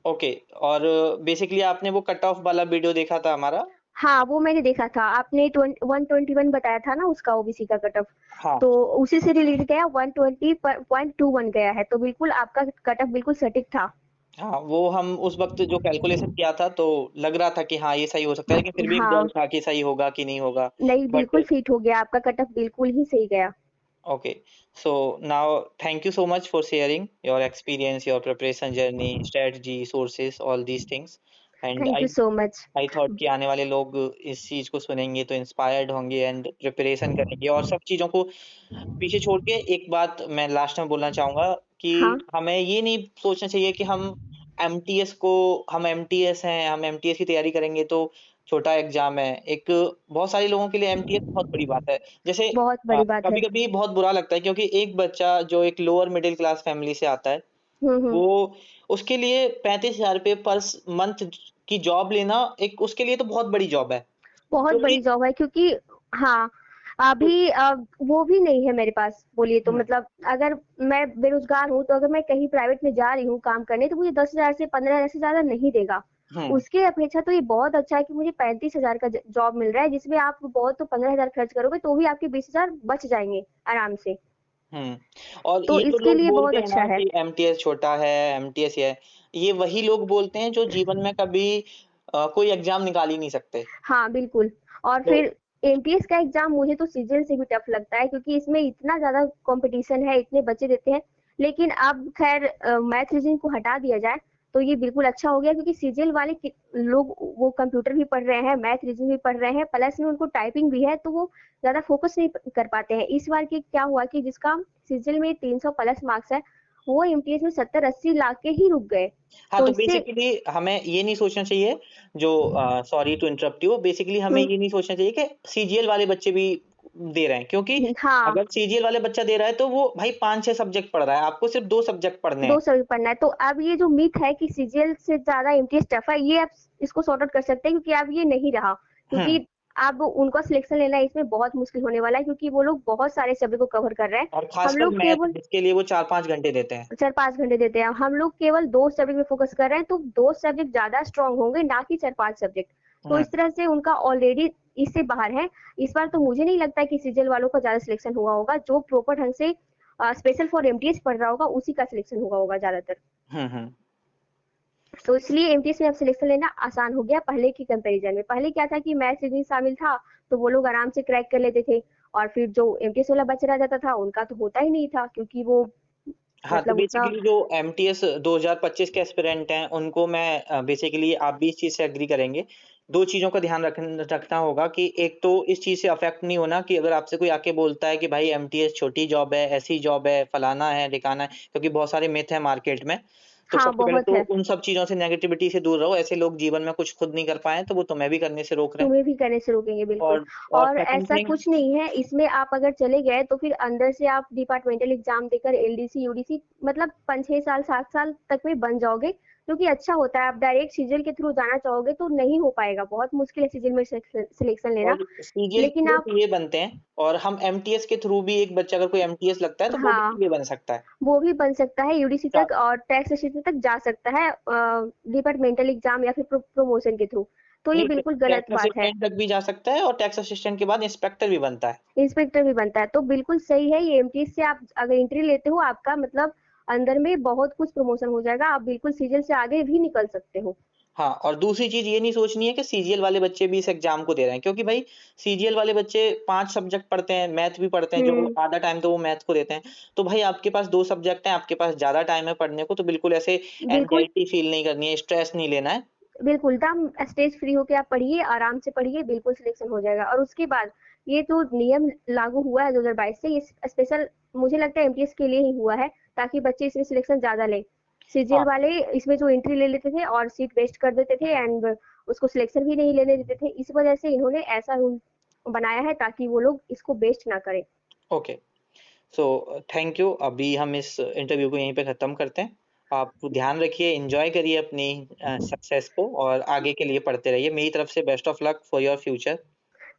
ओके। और बेसिकली आपने वो कट ऑफ वाला वीडियो देखा था हमारा? हाँ, वो मैंने देखा था, आपने 121 बताया था ना उसका ओबीसी का कट ऑफ, हाँ तो उसी से रिलेटेड गया 120.21 गया है, तो बिल्कुल आपका कट ऑफ बिल्कुल सटीक था। हाँ, वो हम उस वक्त जो कैलकुलेशन किया था तो लग रहा था कि हाँ ये सही हो सकता है, लेकिन फिर भी एक डर हाँ, था कि सही होगा कि नहीं होगा। नहीं, बट बिल्कुल फिट हो गया, आपका कट ऑफ बिल्कुल ही सही गया। okay, so now thank you so much for sharing your experience, your preparation journey, strategy, sources, all these things. And thank you so much. I thought कि आने वाले लोग इस चीज को सुनेंगे तो इंस्पायर्ड होंगे एंड प्रिपरेशन करेंगे, और सब चीजों को पीछे छोड़ के एक बात मैं लास्ट में बोलना चाहूंगा कि हाँ, हमें ये नहीं सोचना चाहिए कि एमटीएस को हम एमटीएस हैं, हम एमटीएस की तैयारी करेंगे तो छोटा एग्जाम है। एक बहुत सारे लोगों के लिए एमटीएस बहुत बड़ी बात है। जैसे बहुत बड़ी बात है। कभी कभी बहुत बुरा लगता है क्योंकि एक बच्चा जो एक लोअर मिडिल क्लास फैमिली से आता है, हम्म। वो उसके लिए 35,000 रुपये पर मंथ की जॉब लेना एक उसके लिए तो बहुत बड़ी जॉब है। बहुत क्योंकि बड़ी जॉब है क्योंकि हाँ, अभी वो भी नहीं है मेरे पास, बोलिए तो, हम्म, मतलब अगर मैं बेरोजगार हूँ तो अगर मैं कहीं प्राइवेट में जा रही हूँ काम करने तो मुझे 10,000 से 15,000 से ज्यादा नहीं देगा। हम्म, उसके अपेक्षा तो ये बहुत अच्छा है कि मुझे 35,000 का जॉब मिल रहा है, जिसमें आप बहुत तो 15,000 खर्च करोगे तो भी आपके 20,000 बच जाएंगे आराम से। हम्म। और तो ये जो इसके लोग लिए बहुत बोलते हैं अच्छा ना है। कि एमटीएस छोटा है, एमटीएस ये है, ये वही लोग बोलते हैं जो जीवन में कभी कोई एग्जाम निकाल ही नहीं सकते। हाँ, बिल्कुल। और तो फिर एमटीएस का एग्जाम मुझे तो सीजन से भी टफ लगता है क्योंकि इसमें इतना ज्यादा कंपटीशन है, इतने बच्चे देते हैं। लेकिन अब खैर मैथ रीजनिंग को हटा दिया जाए तो ये बिल्कुल अच्छा हो गया, क्योंकि सीजीएल वाले लोग वो कंप्यूटर भी पढ़ रहे हैं, मैथ रीजनिंग भी पढ़ रहे हैं, प्लस में उनको टाइपिंग भी है, तो वो ज्यादा फोकस नहीं कर पाते हैं। इस बार की क्या हुआ कि जिसका सीजीएल में 300 प्लस मार्क्स है, वो एमटीएस में 70-80 ला के ही रुक गए। हाँ, तो तो इससे बेसिकली हमें ये नहीं सोचना चाहिए जो sorry to interrupt you, basically हमें हम्म, ये नहीं सोचना चाहिए कि सीजीएल वाले बच्चे भी दे रहे हैं, क्योंकि हाँ, अगर सीजीएल वाले बच्चा दे रहा है तो वो भाई 5-6 सब्जेक्ट पढ़ रहा है, आपको सिर्फ 2 सब्जेक्ट पढ़ने हैं। 2 सब्जेक्ट पढ़ना है। तो अब ये जो मिथ है कि सीजीएल से ज्यादा एमटीएस टफ है, ये आप इसको सॉर्ट आउट कर सकते हैं, क्योंकि अब ये नहीं रहा। हुँ, क्योंकि अब उनका सिलेक्शन लेना इसमें बहुत मुश्किल होने वाला है, क्योंकि वो लोग बहुत सारे सब्जेक्ट को कवर कर रहे हैं। और हम खासकर लोग मैथ केवल जिसके लिए वो 4-5 घंटे देते हैं। 4-5 घंटे देते हैं, हम लोग केवल 2 सब्जेक्ट में फोकस कर रहे हैं, तो 2 सब्जेक्ट ज्यादा स्ट्रांग होंगे, ना कि 4-5 सब्जेक्ट। तो हुँ, इस तरह से उनका ऑलरेडी इससे बाहर है। इस बार तो मुझे नहीं लगता कि सीजीएल वालों का ज्यादा सिलेक्शन हुआ होगा। जो प्रॉपर ढंग से स्पेशल फॉर एमटीएस पढ़ रहा होगा, उसी का सिलेक्शन हुआ होगा ज्यादातर। हुँ, हुँ। तो इसलिए एमटीएस में अब सिलेक्शन लेना आसान हो गया पहले की कंपैरिजन में। पहले क्या था कि मैथ्स रीजनिंग शामिल था, तो वो लोग आराम से क्रैक कर लेते थे, और फिर जो एमटीएस वाला बच रह जाता था, उनका तो होता ही नहीं था, क्योंकि वो हाँ, तो मतलब उतना। बेसिकली जो एमटीएस 2025 के एस्पिरेंट हैं, उनको मैं बेसिकली आप भी इस चीज़ से एग्री करेंगे। 2 चीज़ों का ध्यान रखना होगा कि एक तो इस चीज़ से अफ़ेक्ट नहीं होना कि अगर आपसे कोई आके बोलता है कि भाई एमटीएस छोटी जॉब है, ऐसी जॉब है, फलाना है, ढिकाना है, क्योंकि बहुत सारे मिथ हैं मार्केट में। तो हाँ, सबसे पहले बहुत तो है। उन सब चीज़ों से नेगेटिविटी से दूर रहो। ऐसे लोग जीवन में कुछ खुद नहीं कर पाए हैं, तो वो तुम्हें भी करने से रोक रहे हैं। तुम्हें भी करने से रोकेंगे, बिल्कुल। और और सेकंड ऐसा थिंग कुछ नहीं है इसमें, आप अगर चले गए तो फिर अंदर से आप डिपार्टमेंटल एग्जाम देकर एलडीसी यूडीसी मतलब 5-6 साल 7 साल तक में बन जाओगे, जो कि अच्छा होता है। आप डायरेक्ट सीजीएल के थ्रू जाना चाहोगे तो नहीं हो पाएगा, बहुत मुश्किल है सीजीएल में सिलेक्शन लेना। और सीजीएल लेकिन के आप, थ्रू ये बनते हैं, और हम एमटीएस के थ्रू भी एक बच्चा अगर कोई एमटीएस लगता है, तो वो भी हाँ, सीए बन सकता है। वो भी बन सकता है यूडीसी चा तक, और टैक्स असिस्टेंट तक जा सकता है डिपार्टमेंटल एग्जाम या फिर प्रमोशन के थ्रू। तो ये नहीं, बिल्कुल गलत टैक्स बात है। असिस्टेंट तक भी जा सकता है और टैक्स असिस्टेंट के बाद इंस्पेक्टर भी बनता है। इंस्पेक्टर भी बनता है, तो बिल्कुल सही है ये। एमटीएस से आप अगर एंट्री लेते हो, आपका मतलब अंदर में बहुत कुछ प्रमोशन हो जाएगा, आप बिल्कुल सीजीएल से आगे भी निकल सकते हो। हाँ, और दूसरी चीज़ ये नहीं सोचनी है कि सीजीएल वाले बच्चे भी इस एग्ज़ाम को दे रहे हैं, क्योंकि भाई सीजीएल वाले बच्चे 5 सब्जेक्ट पढ़ते हैं, मैथ भी पढ़ते हैं, जो हम्म, आधा टाइम तो वो मैथ को देते हैं। तो भाई आपके पास 2 सब्जेक्ट हैं, आपके पास ज़्यादा टाइम है पढ़ने को, तो बिल्कुल ऐसे बिल्कुल एंग्ज़ायटी फ़ील नहीं करनी है, स्ट्रेस नहीं लेना है। बिल्कुल एकदम स्टेज फ्री होके आप पढ़िए, आराम से पढ़िए, बिल्कुल सिलेक्शन हो जाएगा। और उसके बाद ये जो नियम लागू हुआ है 2022 से, ये स्पेशल मुझे लगता है एमटीएस के लिए ही हुआ है, ताकि बच्चे इसमें सिलेक्शन ज्यादा लें। सीजीएल हाँ, वाले इसमें जो एंट्री ले लेते थे और सीट वेस्ट कर देते थे, एंड उसको सिलेक्शन भी नहीं लेने देते थे, इस वजह से इन्होंने ऐसा रूल बनाया है ताकि वो लोग इसको वेस्ट ना करें। ओके। So thank you. अभी हम इस इंटरव्यू को यहीं पे ख़त्म करते हैं। आप ध्यान रखिए, एन्जॉय करिए अपनी सक्सेस को, और आगे के लिए पढ़ते रहिए। मेरी तरफ से best of luck for your future.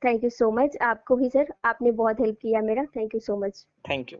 Thank you so much. आपको भी सर, आपने बहुत हेल्प किया मेरा, thank you so much. Thank you.